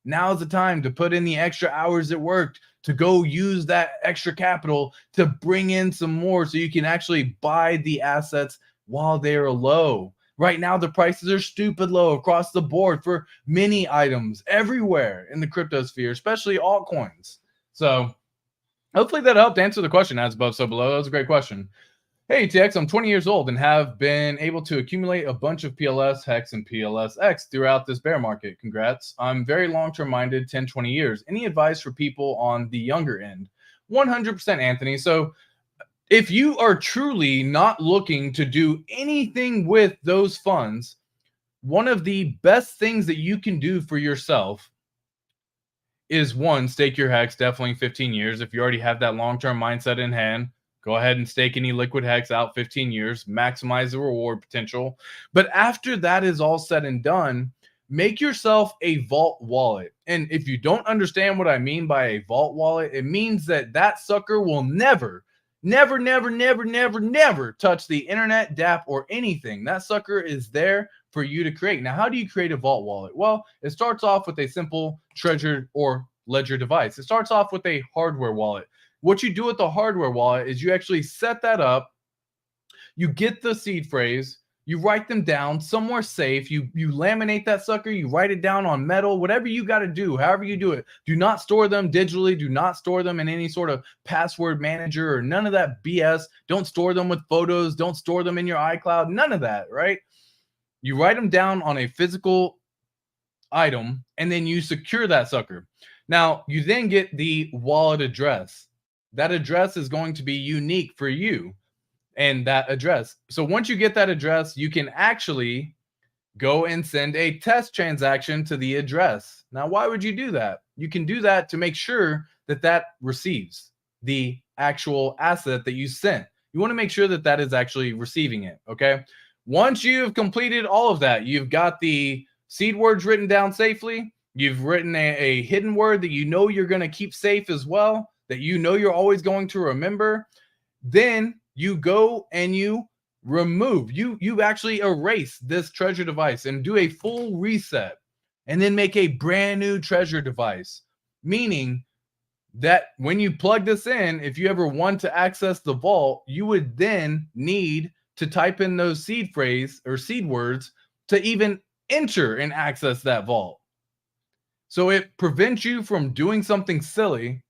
Now is the time to put in the extra hours at work, to go use that extra capital to bring in some more so you can actually buy the assets while they're low. Right now, the prices are stupid low across the board for many items everywhere in the crypto sphere, especially altcoins. So hopefully that helped answer the question, as above, so below. That was a great question. Hey, TX, I'm 20 years old and have been able to accumulate a bunch of PLS, HEX, and PLSX throughout this bear market. Congrats. I'm very long-term minded, 10, 20 years. Any advice for people on the younger end? 100%, Anthony. So if you are truly not looking to do anything with those funds, one of the best things that you can do for yourself is, one, stake your HEX, definitely 15 years. If you already have that long-term mindset in hand, go ahead and stake any liquid HEX out 15 years, maximize the reward potential. But after that is all said and done, make yourself a vault wallet. And if you don't understand what I mean by a vault wallet, it means that that sucker will never touch the internet, DApp, or anything. That sucker is there for you to create. Now, how do you create a vault wallet? Well, it starts off with a simple treasure or ledger device. It starts off with a hardware wallet. What you do with the hardware wallet is you actually set that up, you get the seed phrase, you write them down somewhere safe, you laminate that sucker, you write it down on metal, whatever you got to do, however you do it. Do not store them digitally, do not store them in any sort of password manager or none of that BS. Don't store them with photos, don't store them in your iCloud, none of that, right? You write them down on a physical item and then you secure that sucker. Now, you then get the wallet address. That address is going to be unique for you and that address. So once you get that address, you can actually go and send a test transaction to the address. Now, why would you do that? You can do that to make sure that that receives the actual asset that you sent. You want to make sure that that is actually receiving it, okay? Once you've completed all of that, you've got the seed words written down safely. You've written a hidden word that you know you're going to keep safe as well, that you know you're always going to remember. Then you go and you remove, you actually erase this treasure device and do a full reset and then make a brand new treasure device. Meaning that when you plug this in, if you ever want to access the vault, you would then need to type in those seed phrase or seed words to even enter and access that vault. So it prevents you from doing something silly.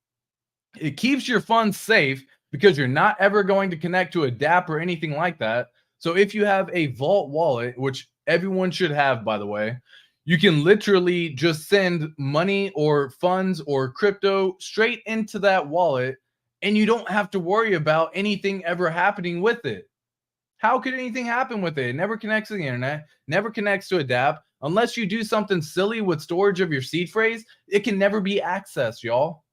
It keeps your funds safe because you're not ever going to connect to a DApp or anything like that. So if you have a vault wallet, which everyone should have, by the way, you can literally just send money or funds or crypto straight into that wallet, and you don't have to worry about anything ever happening with it. How could anything happen with it? It never connects to the internet, never connects to a DApp. Unless you do something silly with storage of your seed phrase, it can never be accessed, y'all.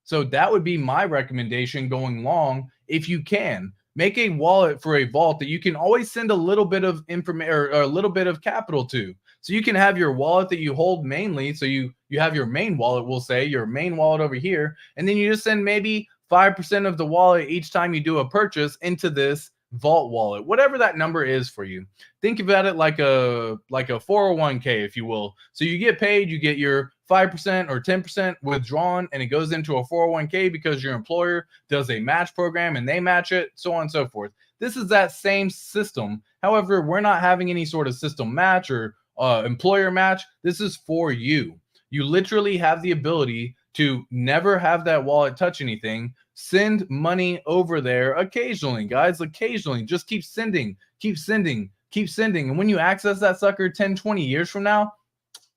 So that would be my recommendation going long. If you can, make a wallet for a vault that you can always send a little bit of information or a little bit of capital to. So you can have your wallet that you hold mainly. So you have your main wallet, we'll say your main wallet over here, and then you just send maybe 5% of the wallet each time you do a purchase into this vault wallet, whatever that number is for you. Think about it like a 401k, if you will. So you get paid, you get your 5% or 10% withdrawn, and it goes into a 401k because your employer does a match program and they match it, so on and so forth. This is that same system. However, we're not having any sort of system match or employer match. This is for you. You literally have the ability to never have that wallet touch anything. Send money over there occasionally, guys, occasionally. Just keep sending, keep sending, keep sending. And when you access that sucker 10, 20 years from now,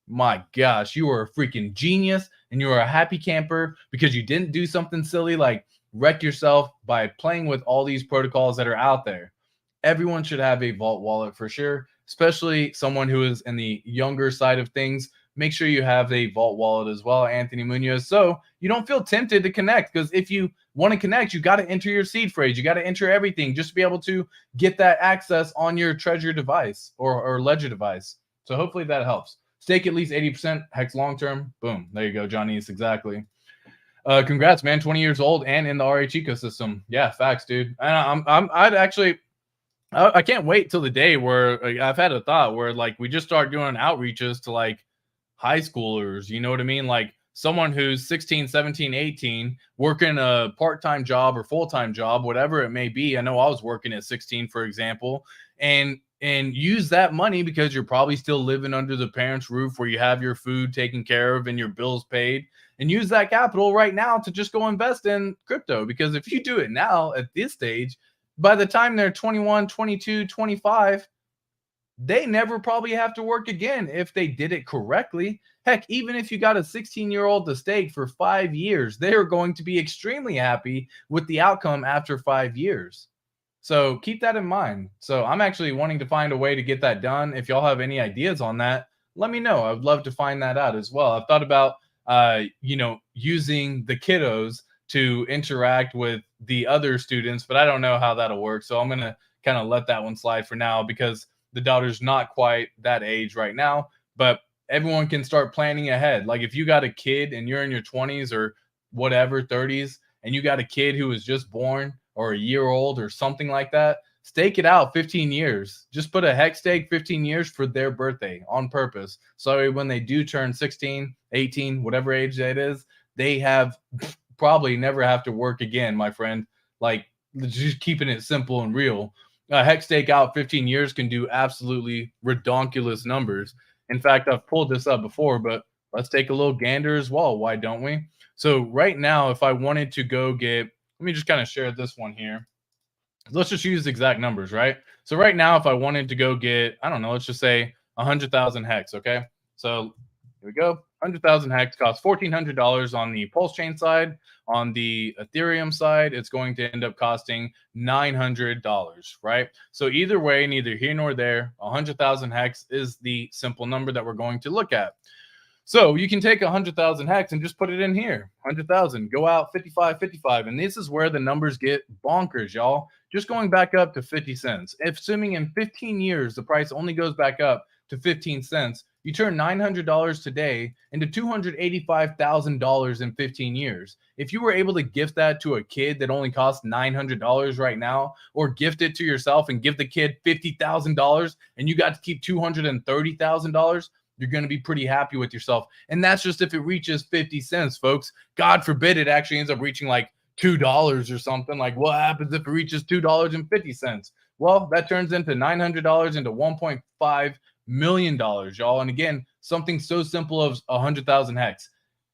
my gosh, you are a freaking genius and you are a happy camper because you didn't do something silly like wreck yourself by playing with all these protocols that are out there. Everyone should have a vault wallet for sure, especially someone who is in the younger side of things. Make sure you have a vault wallet as well, Anthony Munoz, so you don't feel tempted to connect. Because if you want to connect, you got to enter your seed phrase. You got to enter everything just to be able to get that access on your treasure device or ledger device. So hopefully that helps. Stake at least 80% hex long term. Boom. There you go, Johnny. It's exactly. Congrats, man. 20 years old and in the RH ecosystem. Yeah, facts, dude. And I can't wait till the day where I've had a thought where like we just start doing outreaches to like high schoolers, you know what I mean? Like someone who's 16, 17, 18, working a part-time job or full-time job, whatever it may be. I know I was working at 16, for example, and use that money because you're probably still living under the parents' roof where you have your food taken care of and your bills paid, and use that capital right now to just go invest in crypto. Because if you do it now at this stage, by the time they're 21, 22, 25, they never probably have to work again if they did it correctly. Heck, even if you got a 16-year-old to stake for 5 years, they are going to be extremely happy with the outcome after 5 years. So keep that in mind. So I'm actually wanting to find a way to get that done. If y'all have any ideas on that, let me know. I would love to find that out as well. I've thought about, using the kiddos to interact with the other students, but I don't know how that'll work. So I'm going to kind of let that one slide for now because the daughter's not quite that age right now, but everyone can start planning ahead. Like if you got a kid and you're in your 20s or whatever, 30s, and you got a kid who was just born or a year old or something like that, stake it out 15 years. Just put a hex stake 15 years for their birthday on purpose. So when they do turn 16, 18, whatever age that is, they have probably never have to work again, my friend. Like, just keeping it simple and real. A hex stake out 15 years can do absolutely redonkulous numbers. In fact, I've pulled this up before, but let's take a little gander as well. Why don't we? So right now, if I wanted to go get, let me just kind of share this one here. Let's just use exact numbers, right? So right now, if I wanted to go get, I don't know, let's just say 100,000 hex, okay? So here we go. 100,000 hex costs $1,400 on the PulseChain side. On the Ethereum side, it's going to end up costing $900, right? So either way, neither here nor there, 100,000 hex is the simple number that we're going to look at. So you can take 100,000 hex and just put it in here. 100,000, go out 55, 55. And this is where the numbers get bonkers, y'all. Just going back up to 50 cents. If assuming in 15 years, the price only goes back up to 15 cents, you turn $900 today into $285,000 in 15 years. If you were able to gift that to a kid that only costs $900 right now, or gift it to yourself and give the kid $50,000 and you got to keep $230,000, you're going to be pretty happy with yourself. And that's just if it reaches 50 cents, folks. God forbid it actually ends up reaching like $2 or something. Like, what happens if it reaches $2.50? Well, that turns into $900 into $1.5 million, y'all. And again, something so simple as 100,000 hex.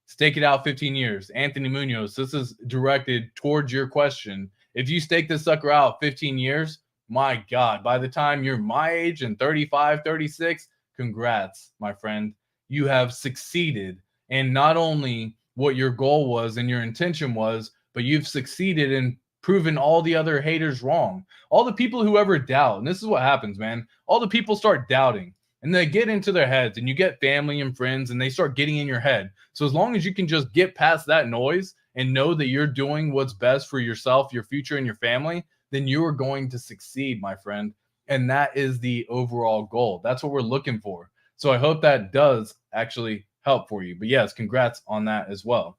Stake it out 15 years. Anthony Munoz, this is directed towards your question. If you stake this sucker out 15 years, my God, by the time you're my age and 35, 36, congrats, my friend. You have succeeded in not only what your goal was and your intention was, but you've succeeded in proving all the other haters wrong. All the people who ever doubt, and this is what happens, man. All the people start doubting and they get into their heads, and you get family and friends and they start getting in your head. So as long as you can just get past that noise and know that you're doing what's best for yourself, your future, and your family, then you are going to succeed, my friend. And that is the overall goal. That's what we're looking for. So I hope that does actually help for you. But yes, congrats on that as well.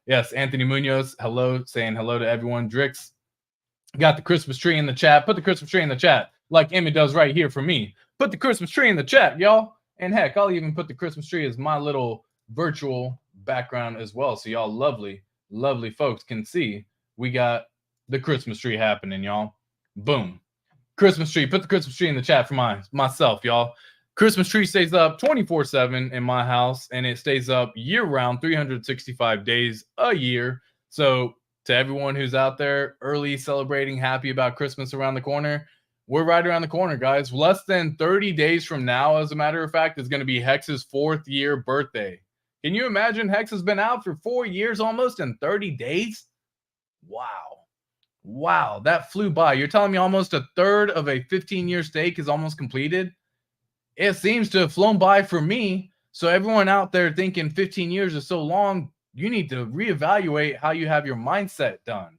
Yes, Anthony Munoz, hello, saying hello to everyone. Drix got the Christmas tree in the chat. Put the Christmas tree in the chat like Emmy does right here for me. Put the Christmas tree in the chat, y'all. And heck, I'll even put the Christmas tree as my little virtual background as well. So y'all lovely, lovely folks can see we got the Christmas tree happening, y'all. Boom. Christmas tree. Put the Christmas tree in the chat for myself, y'all. Christmas tree stays up 24/7 in my house, and it stays up year-round, 365 days a year. So to everyone who's out there early celebrating, happy about Christmas around the corner, we're right around the corner, guys. Less than 30 days from now, as a matter of fact, is going to be Hex's 4th year birthday. Can you imagine? Hex has been out for 4 years almost in 30 days? Wow. Wow, that flew by. You're telling me almost a third of a 15-year stake is almost completed? It seems to have flown by for me. So everyone out there thinking 15 years is so long, you need to reevaluate how you have your mindset done.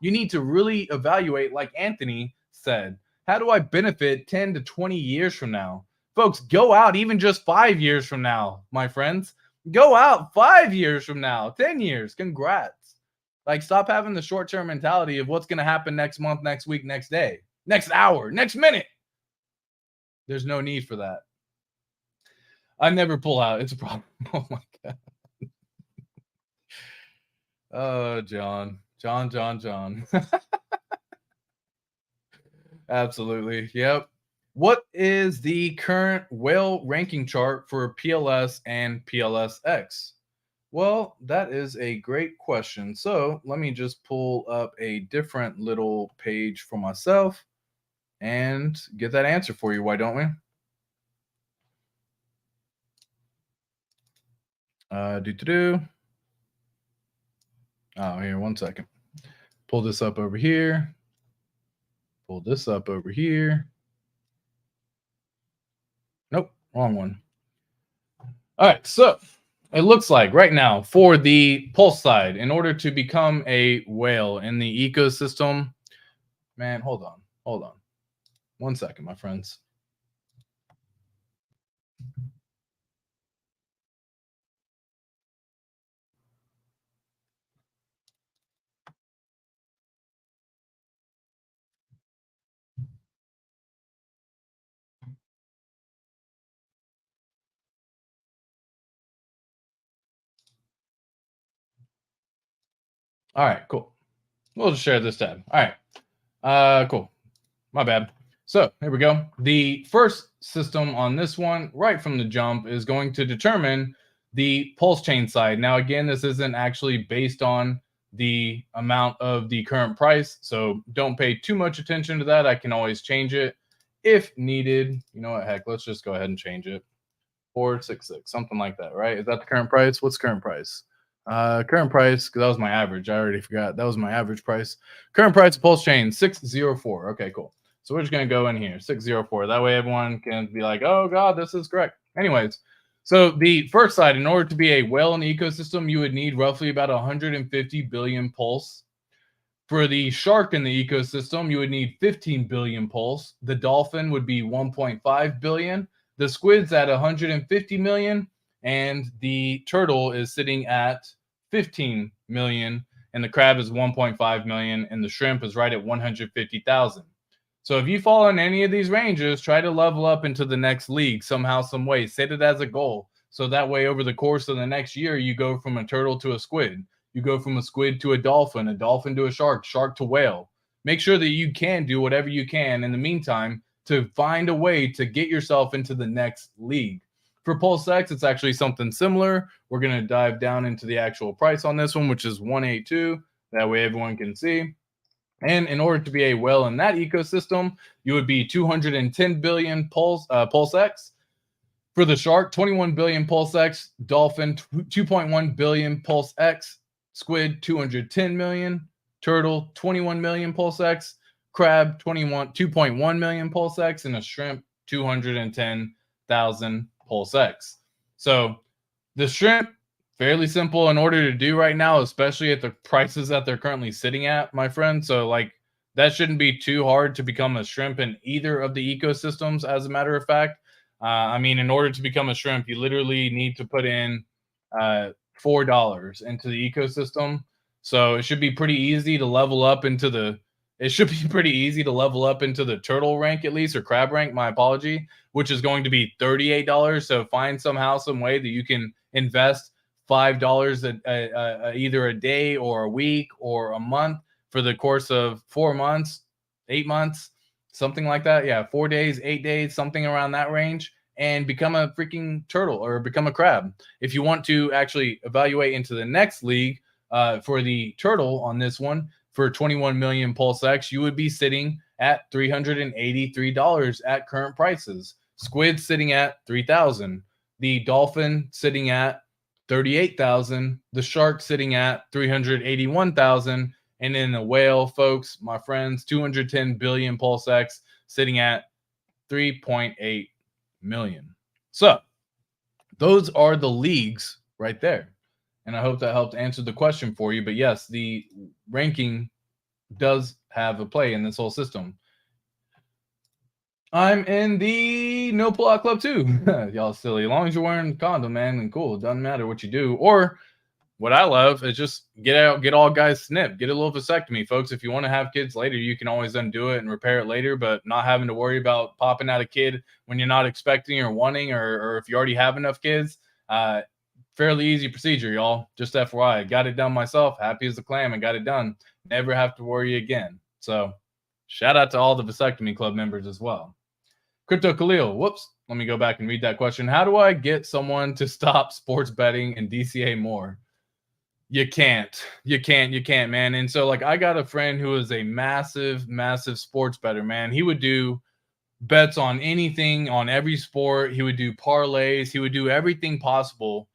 You need to really evaluate, like Anthony said, how do I benefit 10 to 20 years from now? Folks, go out even just 5 years from now, my friends. Go out 5 years from now, 10 years. Congrats. Like, stop having the short-term mentality of what's going to happen next month, next week, next day, next hour, next minute. There's no need for that. I never pull out. It's a problem. Oh, my God. Oh, John. Absolutely. Yep. What is the current whale ranking chart for PLS and PLSX? Well, that is a great question. So let me just pull up a different little page for myself and get that answer for you. Why don't we? Oh, here, 1 second. Pull this up over here. Pull this up over here. Nope, wrong one. All right, so it looks like right now for the Pulse side, in order to become a whale in the ecosystem, man, hold on. 1 second, my friends. All right, cool. We'll just share this tab. All right. Cool. My bad. So here we go. The first system on this one, right from the jump, is going to determine the PulseChain side. Now, again, this isn't actually based on the amount of the current price, so don't pay too much attention to that. I can always change it if needed. You know what? Heck, let's just go ahead and change it. 466, something like that, right? Is that the current price? What's current price? Current price, because that was my average. I already forgot. That was my average price. Current price of PulseChain, 604. Okay, cool. So we're just going to go in here, 604. That way everyone can be like, oh, God, this is correct. Anyways, so the first side, in order to be a whale in the ecosystem, you would need roughly about 150 billion pulse. For the shark in the ecosystem, you would need 15 billion pulse. The dolphin would be 1.5 billion. The squid's at 150 million. And the turtle is sitting at 15 million. And the crab is 1.5 million. And the shrimp is right at 150,000. So if you fall in any of these ranges, try to level up into the next league somehow, some way. Set it as a goal. So that way, over the course of the next year, you go from a turtle to a squid. You go from a squid to a dolphin to a shark to whale. Make sure that you can do whatever you can in the meantime to find a way to get yourself into the next league. For PulseX, it's actually something similar. We're going to dive down into the actual price on this one, which is 182. That way everyone can see. And in order to be a whale in that ecosystem, you would be 210 billion PulseX. For the shark, 21 billion PulseX. Dolphin, 2.1 billion PulseX. Squid, 210 million. Turtle, 21 million PulseX. Crab, 2.1 million PulseX. And a shrimp, 210,000 PulseX. So the shrimp, fairly simple in order to do right now, especially at the prices that they're currently sitting at, my friend. So like that shouldn't be too hard to become a shrimp in either of the ecosystems, as a matter of fact. I mean, in order to become a shrimp, you literally need to put in $4 into the ecosystem. So it should be pretty easy to level up into the turtle rank, at least, or crab rank, my apology, which is going to be $38. So find somehow, some way that you can invest $5 either a day or a week or a month for the course of 4 months, 8 months, something like that. Yeah, 4 days, 8 days, something around that range, and become a freaking turtle or become a crab. If you want to actually evaluate into the next league for the turtle on this one, for 21 million PulseX, you would be sitting at $383 at current prices. Squid sitting at $3,000. The dolphin sitting at $38,000. The shark sitting at $381,000. And then the whale, folks, my friends, 210 billion PulseX sitting at 3.8 million. So those are the leagues right there. And I hope that helped answer the question for you. But yes, the ranking does have a play in this whole system. I'm in the no pull-out club too. Y'all silly. As long as you're wearing a condom, man, and cool. It doesn't matter what you do. Or what I love is just get all guys snipped. Get a little vasectomy, folks. If you want to have kids later, you can always undo it and repair it later, but not having to worry about popping out a kid when you're not expecting or wanting, or if you already have enough kids. Fairly easy procedure, y'all. Just FYI. Got it done myself. Happy as a clam and got it done. Never have to worry again. So shout out to all the vasectomy club members as well. Crypto Khalil, whoops. Let me go back and read that question. How do I get someone to stop sports betting and DCA more? You can't, man. And so like I got a friend who is a massive sports bettor, man. He would do bets on anything, on every sport. He would do parlays. He would do everything possible.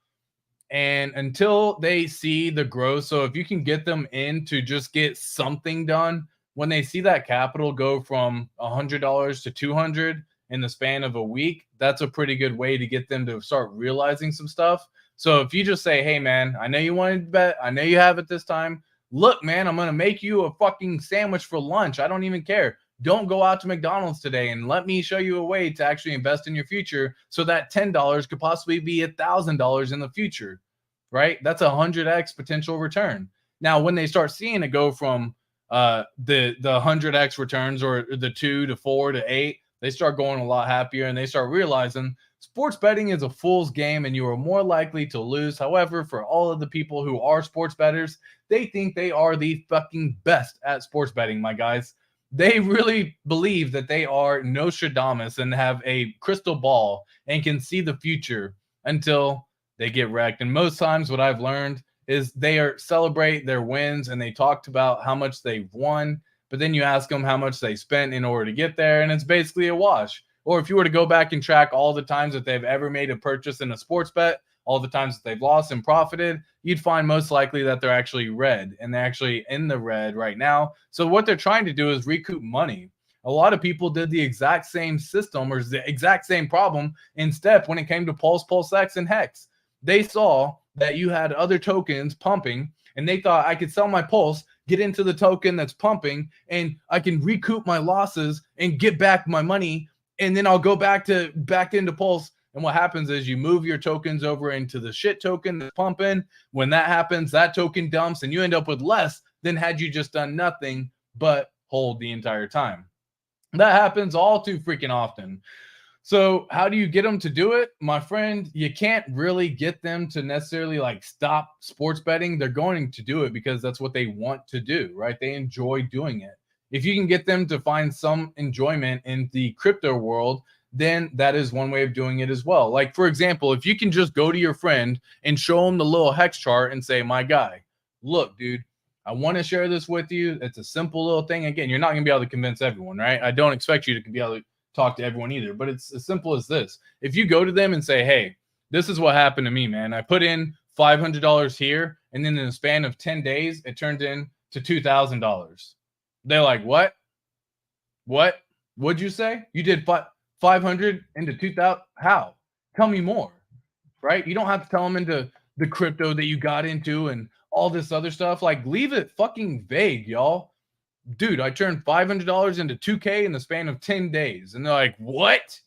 And until they see the growth, so if you can get them in to just get something done, when they see that capital go from $100 to $200 in the span of a week, that's a pretty good way to get them to start realizing some stuff. So if you just say, hey, man, I know you wanted to bet. I know you have it this time. Look, man, I'm going to make you a fucking sandwich for lunch. I don't even care. Don't go out to McDonald's today, and let me show you a way to actually invest in your future so that $10 could possibly be $1,000 in the future, right? That's 100x potential return. Now, when they start seeing it go from the 100x returns or the 2 to 4 to 8, they start going a lot happier, and they start realizing Sports betting is a fool's game and you are more likely to lose. However, for all of the people who are sports bettors, they think they are the fucking best at sports betting, my guys. They really believe that they are Nostradamus and have a crystal ball and can see the future until they get wrecked. And most times what I've learned is they celebrate their wins and they talked about how much they've won, but then you ask them how much they spent in order to get there, and it's basically a wash. Or if you were to go back and track all the times that they've ever made a purchase in a sports bet, all the times that they've lost and profited, you'd find most likely that they're actually red, and they're actually in the red right now. So what they're trying to do is recoup money. A lot of people did the exact same system or the exact same problem in STEP when it came to Pulse, PulseX, and HEX. They saw that you had other tokens pumping, and they thought I could sell my Pulse, get into the token that's pumping, and I can recoup my losses and get back my money, and then I'll go back into Pulse. And what happens is you move your tokens over into the shit token that's pumping. When that happens, that token dumps, and you end up with less than had you just done nothing but hold the entire time. That happens all too freaking often. So how do you get them to do it? My friend, you can't really get them to necessarily like stop sports betting. They're going to do it because that's what they want to do, right? They enjoy doing it. If you can get them to find some enjoyment in the crypto world, then that is one way of doing it as well. Like, for example, if you can just go to your friend and show them the little hex chart and say, my guy, look, dude, I want to share this with you. It's a simple little thing. Again, you're not going to be able to convince everyone, right? I don't expect you to be able to talk to everyone either, but it's as simple as this. If you go to them and say, hey, this is what happened to me, man. I put in $500 here, and then in the span of 10 days, it turned into $2,000. They're like, what? What'd you say? You did 500 into 2,000? How? Tell me more, right? You don't have to tell them into the crypto that you got into and all this other stuff. Like, leave it fucking vague, y'all. Dude, I turned $500 into 2K in the span of 10 days. And they're like, what?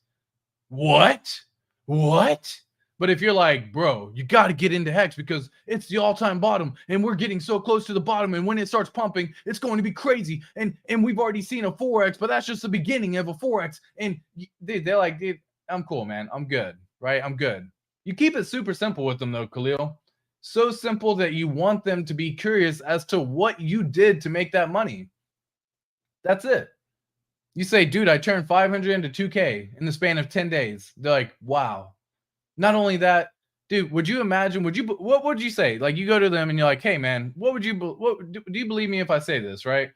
But if you're like, bro, you got to get into Hex because it's the all-time bottom and we're getting so close to the bottom, and when it starts pumping, it's going to be crazy. And we've already seen a 4X, but that's just the beginning of a 4X. And they're like, dude, I'm cool, man. I'm good, right? I'm good. You keep it super simple with them, though, Khalil. So simple that you want them to be curious as to what you did to make that money. That's it. You say, dude, I turned 500 into 2K in the span of 10 days. They're like, wow. Not only that, dude, would you imagine, what would you say? Like, you go to them and you're like, hey, man, do you believe me if I say this, right?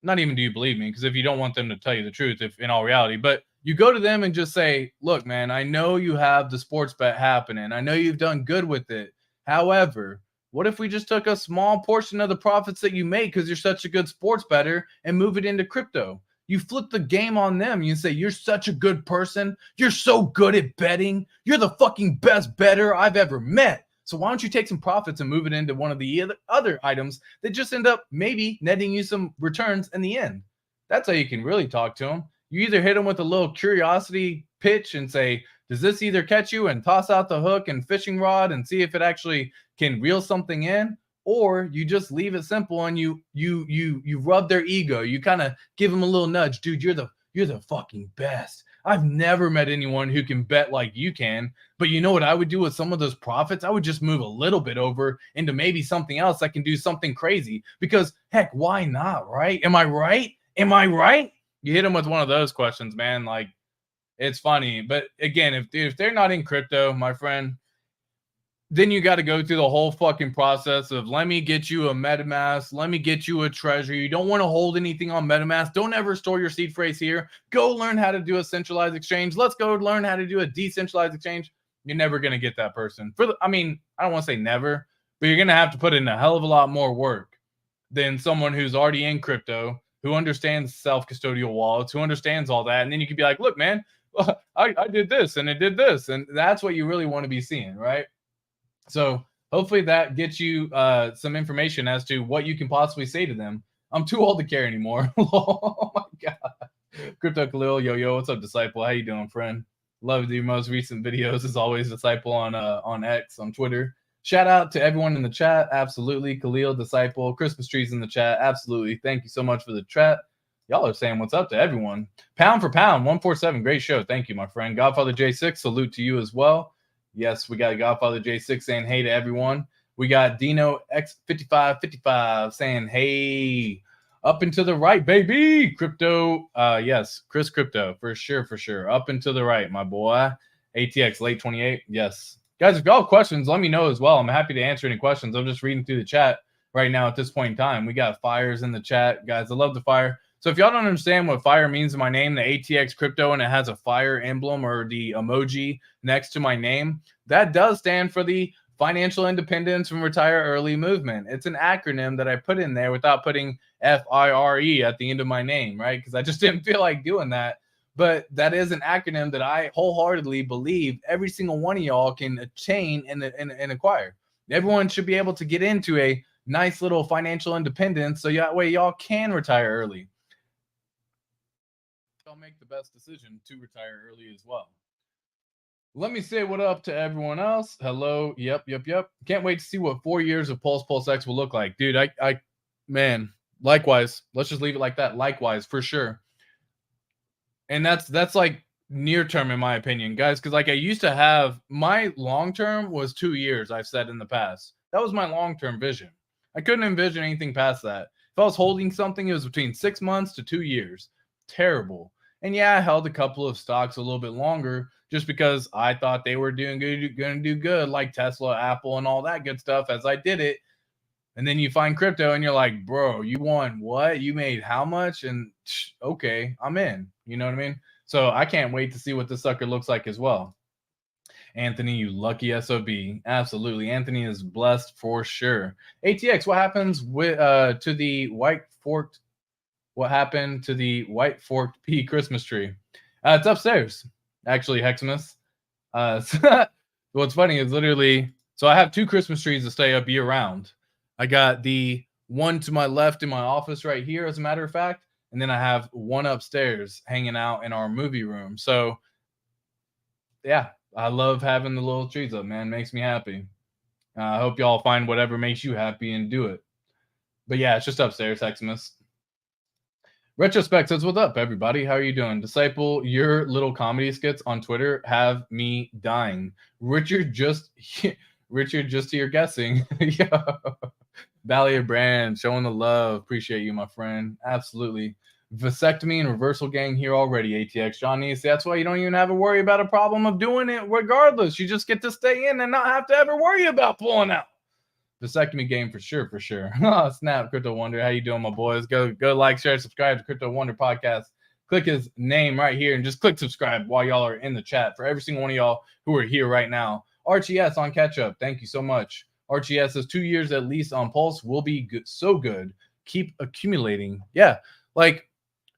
Not even do you believe me, because if you don't want them to tell you the truth, if in all reality, but you go to them and just say, look, man, I know you have the sports bet happening. I know you've done good with it. However, what if we just took a small portion of the profits that you make because you're such a good sports bettor and move it into crypto? You flip the game on them. You say, you're such a good person. You're so good at betting. You're the fucking best bettor I've ever met. So why don't you take some profits and move it into one of the other items that just end up maybe netting you some returns in the end? That's how you can really talk to them. You either hit them with a little curiosity pitch and say, does this either catch you, and toss out the hook and fishing rod and see if it actually can reel something in, or you just leave it simple and you rub their ego. You kind of give them a little nudge. Dude, you're the fucking best. I've never met anyone who can bet like you can. But you know what I would do with some of those profits? I would just move a little bit over into maybe something else that can do something crazy. Because heck, why not, right? Am I right? You hit them with one of those questions, man. Like, it's funny. But again, if they're not in crypto, my friend, then you got to go through the whole fucking process of, let me get you a MetaMask. Let me get you a treasury. You don't want to hold anything on MetaMask. Don't ever store your seed phrase here. Go learn how to do a centralized exchange. Let's go learn how to do a decentralized exchange. You're never going to get that person. I don't want to say never, but you're going to have to put in a hell of a lot more work than someone who's already in crypto, who understands self-custodial wallets, who understands all that. And then you could be like, look, man, I did this and it did this. And that's what you really want to be seeing, right? So hopefully that gets you some information as to what you can possibly say to them. I'm too old to care anymore. Oh my God. Crypto Khalil, yo, what's up, Disciple? How you doing, friend? Love your most recent videos, as always, Disciple on X, on Twitter. Shout out to everyone in the chat. Absolutely. Khalil, Disciple, Christmas trees in the chat. Absolutely. Thank you so much for the chat. Y'all are saying what's up to everyone. Pound for pound, 147. Great show. Thank you, my friend. Godfather J6, salute to you as well. Yes, we got Godfather J6 saying hey to everyone. We got Dino X5555 saying hey. Up and to the right, baby. Crypto. Yes, Chris Crypto. For sure. Up and to the right, my boy. ATX late 28. Yes. Guys, if y'all have questions, let me know as well. I'm happy to answer any questions. I'm just reading through the chat right now at this point in time. We got fires in the chat. Guys, I love the fire. So if y'all don't understand what fire means in my name, the ATX crypto, and it has a fire emblem or the emoji next to my name, that does stand for the Financial Independence from Retire Early movement. It's an acronym that I put in there without putting FIRE at the end of my name, right? Because I just didn't feel like doing that. But that is an acronym that I wholeheartedly believe every single one of y'all can attain and acquire. Everyone should be able to get into a nice little financial independence so that way y'all can retire early. Y'all make the best decision to retire early as well. Let me say what up to everyone else. Hello. Yep. Can't wait to see what 4 years of PulseX will look like. Dude, man, likewise. Let's just leave it like that. Likewise, for sure. And that's like near term in my opinion, guys, because like I used to have my long term was 2 years. I've said in the past that was my long term vision. I couldn't envision anything past that. If I was holding something, it was between 6 months to 2 years. Terrible. And yeah, I held a couple of stocks a little bit longer just because I thought they were going to do good, like Tesla, Apple, and all that good stuff as I did it. And then you find crypto and you're like, bro, you won what? You made how much? And okay, I'm in. You know what I mean? So I can't wait to see what this sucker looks like as well. Anthony, you lucky SOB. Absolutely. Anthony is blessed for sure. ATX, what happens with to the white forked? What happened to the white forked pea Christmas tree? It's upstairs, actually, Heximus. What's funny is literally, so I have 2 Christmas trees to stay up year round. I got the one to my left in my office right here, as a matter of fact, and then I have one upstairs hanging out in our movie room. So, yeah, I love having the little trees up, man. Makes me happy. I hope y'all find whatever makes you happy and do it. But yeah, it's just upstairs, Heximus. Retrospect says, what's up, everybody? How are you doing? Disciple, your little comedy skits on Twitter have me dying. Richard, just to your guessing. Yeah. Valley of Brand, showing the love. Appreciate you, my friend. Absolutely. Vasectomy and reversal gang here already, ATX. Johnny, that's why you don't even have to worry about a problem of doing it regardless. You just get to stay in and not have to ever worry about pulling out. Vasectomy game for sure. Oh, snap, Crypto Wonder. How you doing, my boys? Go like, share, subscribe to Crypto Wonder Podcast. Click his name right here and just click subscribe while y'all are in the chat. For every single one of y'all who are here right now. RGS on catch up. Thank you so much. RGS says 2 years at least on Pulse will be good, so good. Keep accumulating. Yeah, like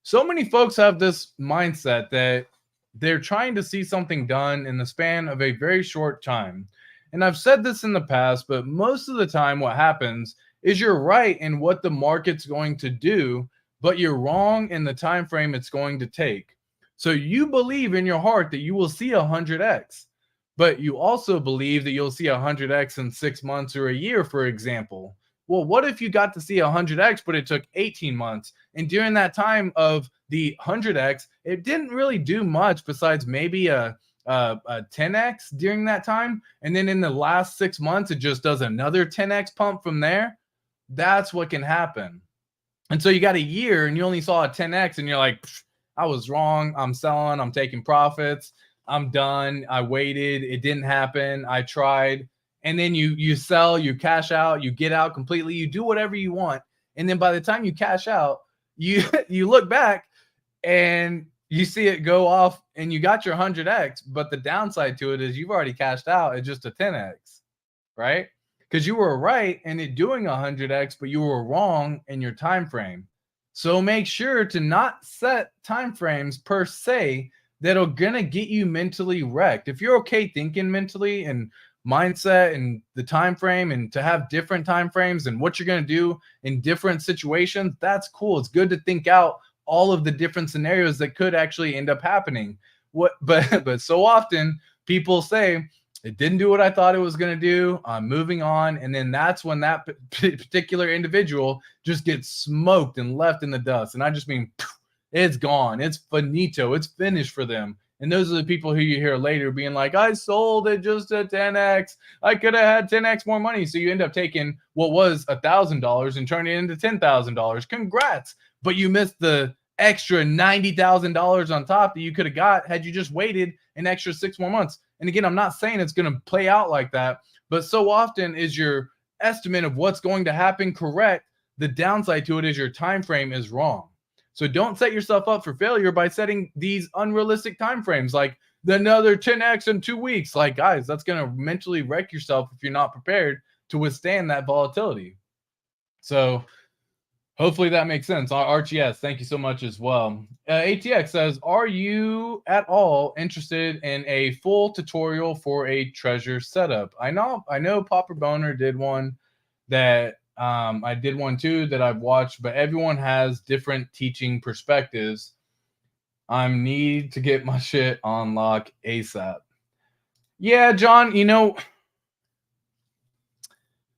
so many folks have this mindset that they're trying to see something done in the span of a very short time. And I've said this in the past, but most of the time what happens is you're right in what the market's going to do, but you're wrong in the time frame it's going to take. So you believe in your heart that you will see 100x, but you also believe that you'll see 100x in 6 months or a year, for example. Well, what if you got to see 100x, but it took 18 months? And during that time of the 100x, it didn't really do much besides maybe a 10x during that time, and then in the last 6 months it just does another 10x pump from there. That's what can happen. And so you got a year and you only saw a 10x and you're like, I was wrong, I'm selling, I'm taking profits, I'm done, I waited, it didn't happen, I tried. And then you sell, you cash out, you get out completely, you do whatever you want, and then by the time you cash out, you look back and you see it go off and you got your 100x, but the downside to it is you've already cashed out at just a 10x, right? Because you were right in it doing 100x, but you were wrong in your time frame. So make sure to not set time frames per se that are gonna get you mentally wrecked. If you're okay thinking mentally and mindset and the time frame and to have different time frames and what you're gonna do in different situations, that's cool. It's good to think out all of the different scenarios that could actually end up happening. But so often people say, It didn't do what I thought it was going to do. I'm moving on. And then that's when that particular individual just gets smoked and left in the dust. And I just mean, it's gone. It's finito. It's finished for them. And those are the people who you hear later being like, I sold it just at 10x. I could have had 10x more money. So you end up taking what was $1,000 and turning it into $10,000. Congrats. But you missed the extra $90,000 on top that you could have got had you just waited an extra 6 more months. And again, I'm not saying it's going to play out like that, but so often is your estimate of what's going to happen correct. The downside to it is your time frame is wrong. So don't set yourself up for failure by setting these unrealistic time frames like another 10x in 2 weeks. Like, guys, that's going to mentally wreck yourself if you're not prepared to withstand that volatility. So hopefully that makes sense. RTS, thank you so much as well. ATX says, are you at all interested in a full tutorial for a treasure setup? I know Popper Boner did one that I did one too that I've watched, but everyone has different teaching perspectives. I need to get my shit on lock ASAP. Yeah, John,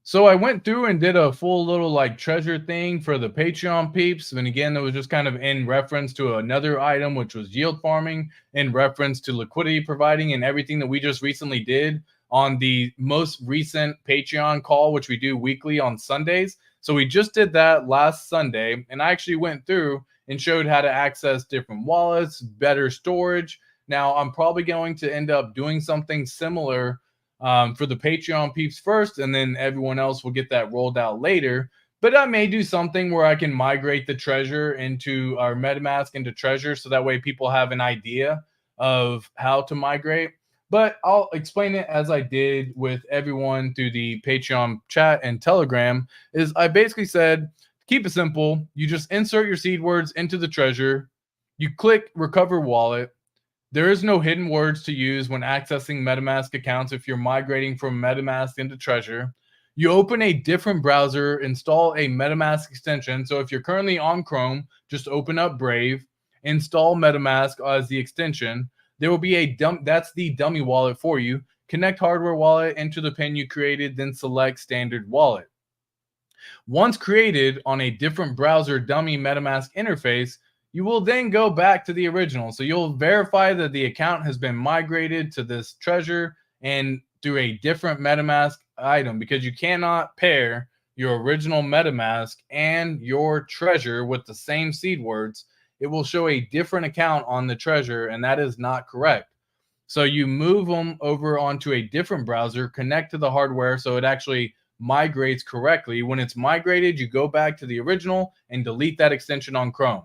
so I went through and did a full little like treasure thing for the Patreon peeps. And again, that was just kind of in reference to another item, which was yield farming, in reference to liquidity providing and everything that we just recently did on the most recent Patreon call, which we do weekly on Sundays. So we just did that last Sunday, and I actually went through and showed how to access different wallets, better storage. Now, I'm probably going to end up doing something similar for the Patreon peeps first, and then everyone else will get that rolled out later. But I may do something where I can migrate the treasure into our MetaMask into treasure, so that way people have an idea of how to migrate. But I'll explain it as I did with everyone through the Patreon chat and Telegram. Is I basically said, keep it simple. You just insert your seed words into the treasure. You click recover wallet. There is no hidden words to use when accessing MetaMask accounts if you're migrating from MetaMask into Treasure. You open a different browser, install a MetaMask extension. So if you're currently on Chrome, just open up Brave, install MetaMask as the extension. There will be that's the dummy wallet for you. Connect hardware wallet, enter the PIN you created, then select standard wallet. Once created on a different browser dummy MetaMask interface, you will then go back to the original. So you'll verify that the account has been migrated to this treasure and through a different MetaMask item, because you cannot pair your original MetaMask and your treasure with the same seed words. It will show a different account on the treasure, and that is not correct. So you move them over onto a different browser, connect to the hardware so it actually migrates correctly. When it's migrated, you go back to the original and delete that extension on Chrome.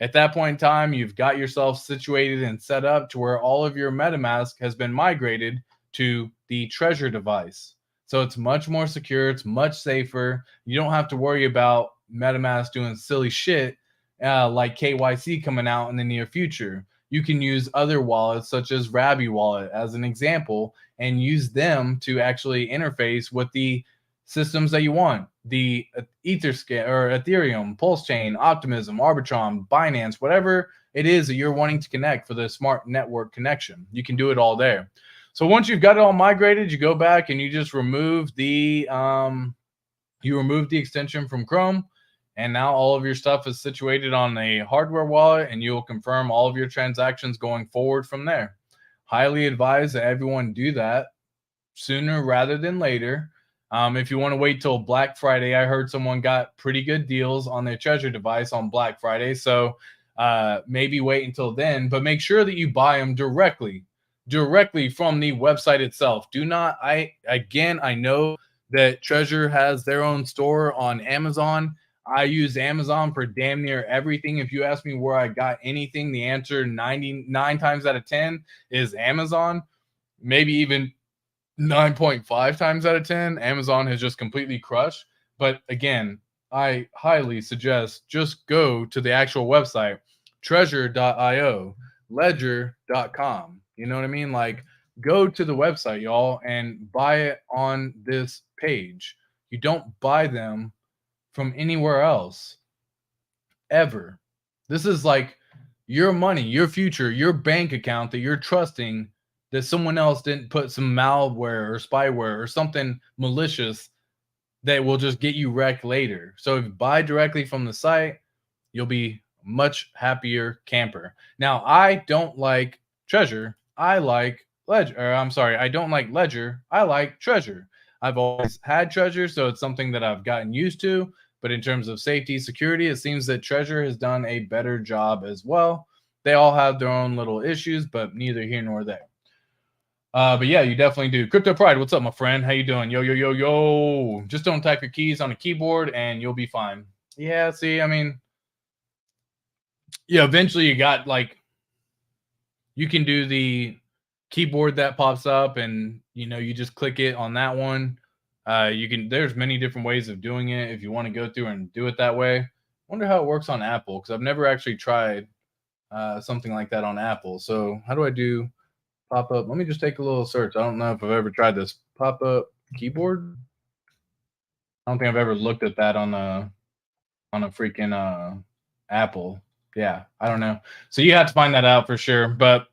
At that point in time, you've got yourself situated and set up to where all of your MetaMask has been migrated to the treasure device. So it's much more secure. It's much safer. You don't have to worry about MetaMask doing silly shit like KYC coming out in the near future. You can use other wallets such as Rabby Wallet as an example and use them to actually interface with the systems that you want. The Etherscan or Ethereum, PulseChain, Optimism, Arbitrum, Binance, whatever it is that you're wanting to connect for the smart network connection. You can do it all there. So once you've got it all migrated, you go back and you just remove the extension from Chrome, and now all of your stuff is situated on a hardware wallet, and you'll confirm all of your transactions going forward from there. Highly advise that everyone do that sooner rather than later. If you want to wait till Black Friday, I heard someone got pretty good deals on their treasure device on Black Friday. So maybe wait until then, but make sure that you buy them directly from the website itself. Do not, I know that Treasure has their own store on Amazon. I use Amazon for damn near everything. If you ask me where I got anything, the answer 99 times out of 10 is Amazon. Maybe even 9.5 times out of 10, Amazon has just completely crushed. But again, I highly suggest just go to the actual website, treasure.io, ledger.com. You know what I mean? Like, go to the website, y'all, and buy it on this page. You don't buy them from anywhere else, ever. This is like your money, your future, your bank account that you're trusting that someone else didn't put some malware or spyware or something malicious that will just get you wrecked later. So if you buy directly from the site, you'll be much happier camper. Now, I don't like Treasure. I like Ledger. Or I'm sorry, I don't like Ledger. I like Treasure. I've always had Treasure, so it's something that I've gotten used to. But in terms of safety, security, it seems that Treasure has done a better job as well. They all have their own little issues, but neither here nor there. But yeah, you definitely do. Crypto Pride, what's up, my friend? How you doing? Yo, yo, yo, yo. Just don't type your keys on a keyboard and you'll be fine. Yeah, see, I mean, yeah, eventually you got like, you can do the keyboard that pops up and, you know, you just click it on that one. You can, there's many different ways of doing it if you want to go through and do it that way. Wonder how it works on Apple, because I've never actually tried something like that on Apple. So how do I do pop up? Let me just take a little search. I don't know if I've ever tried this pop up keyboard. I don't think I've ever looked at that on a freaking Apple. Yeah, I don't know. So you have to find that out for sure. But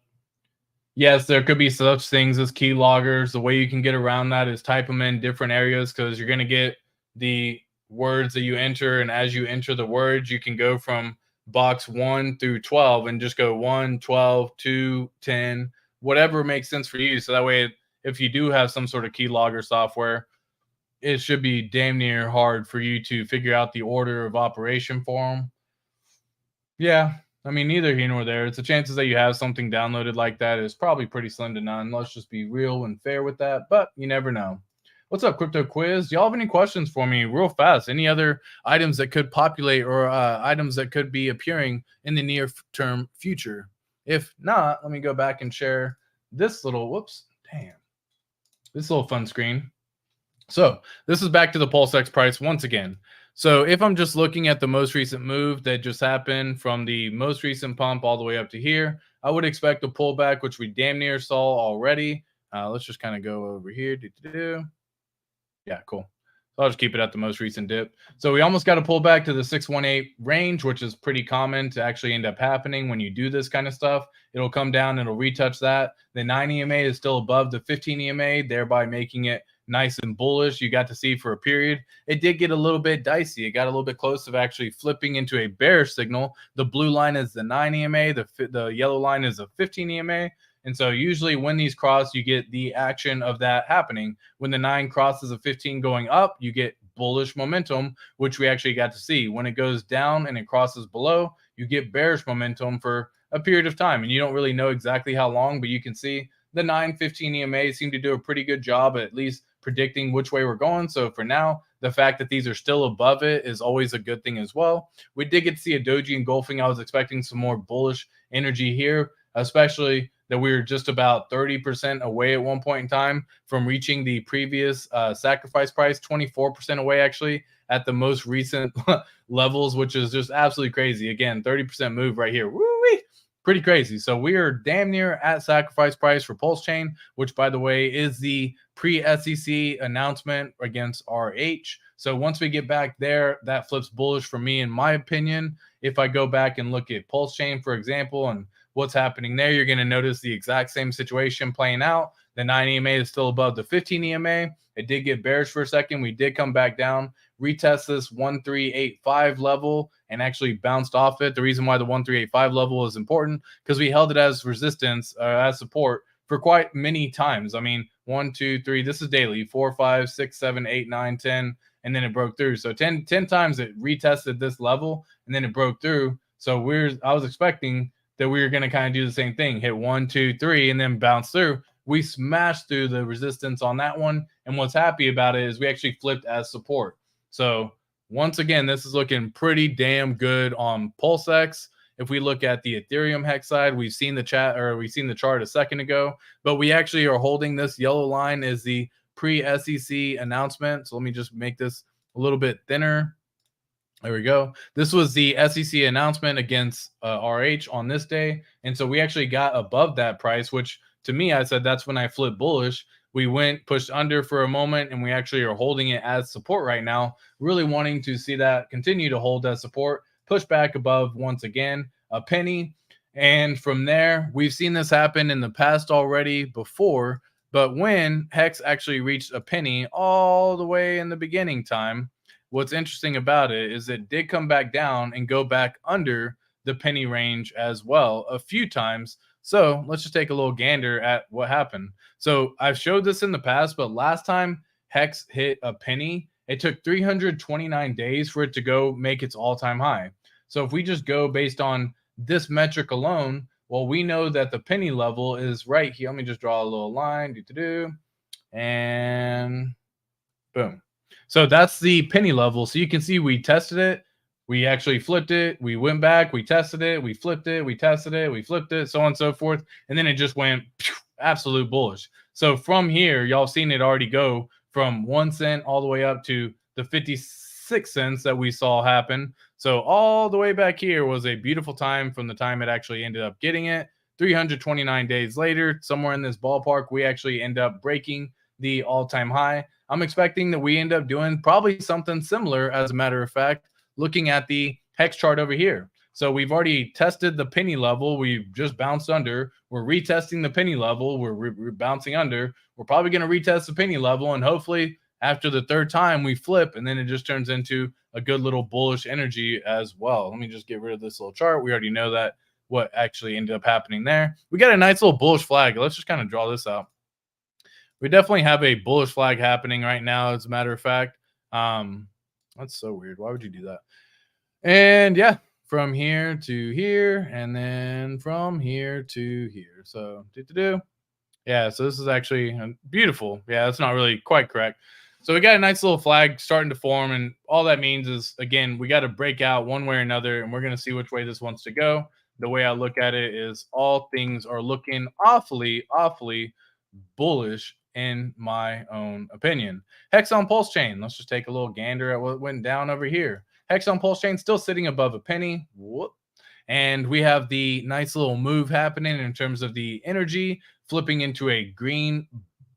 yes, there could be such things as key loggers. The way you can get around that is type them in different areas, because you're going to get the words that you enter. And as you enter the words, you can go from box 1 through 12 and just go 1, 12, 2, 10, whatever makes sense for you. So that way, if you do have some sort of key logger software, it should be damn near hard for you to figure out the order of operation for them. Yeah, I mean, neither here nor there. It's the chances that you have something downloaded like that is probably pretty slim to none. Let's just be real and fair with that, but you never know. What's up, Crypto Quiz? Do y'all have any questions for me real fast? Any other items that could populate or items that could be appearing in the near term future? If not, let me go back and share this little, this little fun screen. So this is back to the PulseX price once again. So if I'm just looking at the most recent move that just happened from the most recent pump all the way up to here, I would expect a pullback, which we damn near saw already. Let's just kind of go over here. Yeah, cool. So I'll just keep it at the most recent dip. So we almost got a pullback to the 618 range, which is pretty common to actually end up happening when you do this kind of stuff. It'll come down, it'll retouch that. The 9 EMA is still above the 15 EMA, thereby making it nice and bullish. You got to see for a period. It did get a little bit dicey. It got a little bit close of actually flipping into a bearish signal. The blue line is the 9 EMA. The yellow line is a 15 EMA. And so usually when these cross, you get the action of that happening. When the 9 crosses a 15 going up, you get bullish momentum, which we actually got to see. When it goes down and it crosses below, you get bearish momentum for a period of time. And you don't really know exactly how long, but you can see the 9-15 EMA seem to do a pretty good job at least predicting which way we're going. So for now, the fact that these are still above it is always a good thing as well. We did get to see a doji engulfing. I was expecting some more bullish energy here, especially that we were just about 30% away at one point in time from reaching the previous sacrifice price, 24% away actually at the most recent levels, which is just absolutely crazy. Again, 30% move right here. Woo-wee! Pretty crazy. So we are damn near at sacrifice price for PulseChain, which, by the way, is the pre-SEC announcement against RH. So once we get back there, that flips bullish for me, in my opinion. If I go back and look at PulseChain, for example, and what's happening there, you're going to notice the exact same situation playing out. The 9 EMA is still above the 15 EMA. It did get bearish for a second. We did come back down, retest this 1385 level, and actually bounced off it. The reason why the 1385 level is important, because we held it as resistance, as support for quite many times. I mean, 1, 2, 3, this is daily, 4, 5, 6, 7, 8, 9, 10, and then it broke through. So 10 times it retested this level, and then it broke through. So I was expecting that we were going to kind of do the same thing, hit 1, 2, 3, and then bounce through. We smashed through the resistance on that one. And what's happy about it is we actually flipped as support. So once again, this is looking pretty damn good on PulseX. If we look at the Ethereum hex side, we've seen the chart a second ago, but we actually are holding this yellow line as the pre-SEC announcement. So let me just make this a little bit thinner. There we go. This was the SEC announcement against RH on this day. And so we actually got above that price, which to me, I said that's when I flipped bullish. We went, pushed under for a moment, and we actually are holding it as support right now, really wanting to see that continue to hold as support, push back above once again, a penny. And from there, we've seen this happen in the past already before. But when Hex actually reached a penny all the way in the beginning time, what's interesting about it is it did come back down and go back under the penny range as well a few times. So let's just take a little gander at what happened. So I've showed this in the past, but last time Hex hit a penny, it took 329 days for it to go make its all-time high. So if we just go based on this metric alone, well, we know that the penny level is right here. Let me just draw a little line, and boom. So that's the penny level. So you can see we tested it. We actually flipped it. We went back. We tested it. We flipped it. We tested it. We flipped it, so on and so forth. And then it just went absolute bullish. So from here, y'all seen it already go from 1 cent all the way up to the 56 cents that we saw happen. So all the way back here was a beautiful time from the time it actually ended up getting it. 329 days later, somewhere in this ballpark, we actually end up breaking the all-time high. I'm expecting that we end up doing probably something similar, as a matter of fact, looking at the hex chart over here. So we've already tested the penny level. We just bounced under. We're retesting the penny level. We're bouncing under. We're probably going to retest the penny level, and hopefully after the third time we flip, and then it just turns into a good little bullish energy as well. Let me just get rid of this little chart. We already know that what actually ended up happening there. We got a nice little bullish flag. Let's just kind of draw this out. We definitely have a bullish flag happening right now, as a matter of fact. That's so weird. Why would you do that? And yeah, from here to here, and then from here to here. So, yeah, so this is actually beautiful. Yeah, that's not really quite correct. So we got a nice little flag starting to form, and all that means is, again, we got to break out one way or another, and we're going to see which way this wants to go. The way I look at it is all things are looking awfully, awfully bullish in my own opinion. Hex on PulseChain. Let's just take a little gander at what went down over here. Hex on PulseChain still sitting above a penny. Whoop. And we have the nice little move happening in terms of the energy flipping into a green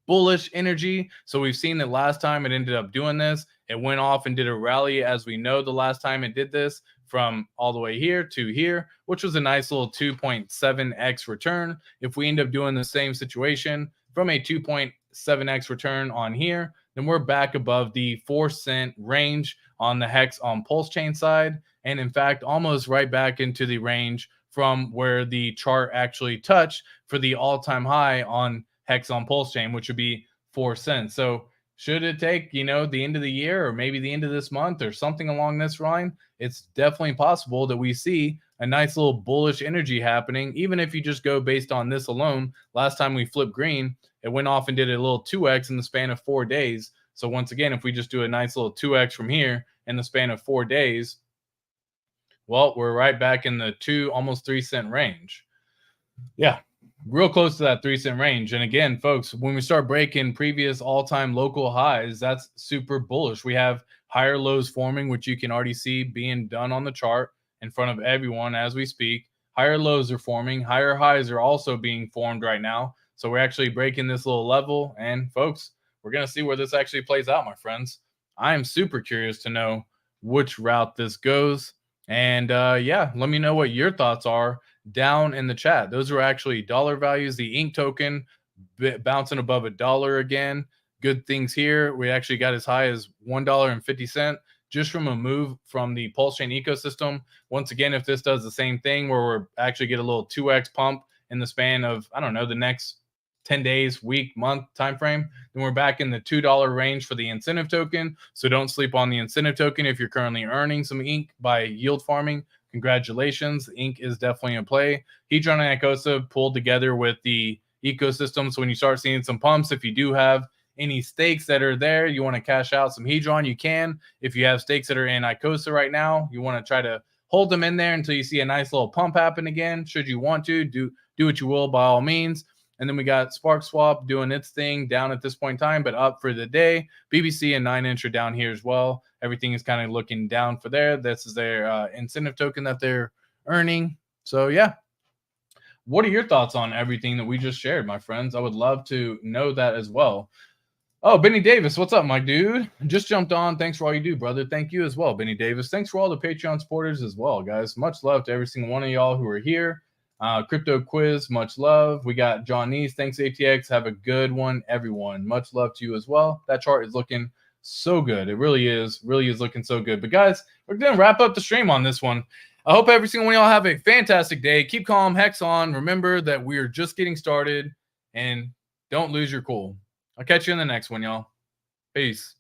bullish energy. So we've seen that last time it ended up doing this. It went off and did a rally, as we know the last time it did this, from all the way here to here, which was a nice little 2.7x return. If we end up doing the same situation from a 2.7x return on here, then we're back above the 4 cent range on the Hex on PulseChain side. And in fact, almost right back into the range from where the chart actually touched for the all-time high on Hex on PulseChain, which would be 4 cents. So should it take, the end of the year or maybe the end of this month or something along this line, it's definitely possible that we see a nice little bullish energy happening. Even if you just go based on this alone, last time we flipped green, it went off and did a little 2x in the span of 4 days. So once again, if we just do a nice little 2x from here in the span of 4 days, well, we're right back in the almost 3 cent range. Yeah, real close to that 3 cent range. And again, folks, when we start breaking previous all-time local highs, that's super bullish. We have higher lows forming, which you can already see being done on the chart in front of everyone as we speak. Higher lows are forming. Higher highs are also being formed right now. So we're actually breaking this little level. And folks, we're going to see where this actually plays out, my friends. I am super curious to know which route this goes. And yeah, let me know what your thoughts are down in the chat. Those are actually dollar values. The ink token bouncing above $1 again. Good things here. We actually got as high as $1.50 just from a move from the PulseChain ecosystem. Once again, if this does the same thing where we're actually get a little 2x pump in the span of, I don't know, the next 10 days, week, month time frame, then we're back in the $2 range for the incentive token. So don't sleep on the incentive token if you're currently earning some ink by yield farming. Congratulations. Ink is definitely in play. Hedron and Icosa pulled together with the ecosystem. So when you start seeing some pumps, if you do have any stakes that are there, you want to cash out some Hedron, you can. If you have stakes that are in Icosa right now, you want to try to hold them in there until you see a nice little pump happen again. Should you want to, do what you will by all means. And then we got Spark Swap doing its thing down at this point in time, but up for the day. BBC and 9inch are down here as well. Everything is kind of looking down for there. This is their incentive token that they're earning. So, yeah. What are your thoughts on everything that we just shared, my friends? I would love to know that as well. Oh, Benny Davis, what's up, my dude? Just jumped on. Thanks for all you do, brother. Thank you as well, Benny Davis. Thanks for all the Patreon supporters as well, guys. Much love to every single one of y'all who are here. Crypto quiz, much love. We got John Neese. Thanks, ATX. Have a good one, everyone. Much love to you as well. That chart is looking so good. It really is looking so good. But guys, we're going to wrap up the stream on this one. I hope every single one of y'all have a fantastic day. Keep calm, hex on. Remember that we're just getting started, and don't lose your cool. I'll catch you in the next one, y'all. Peace.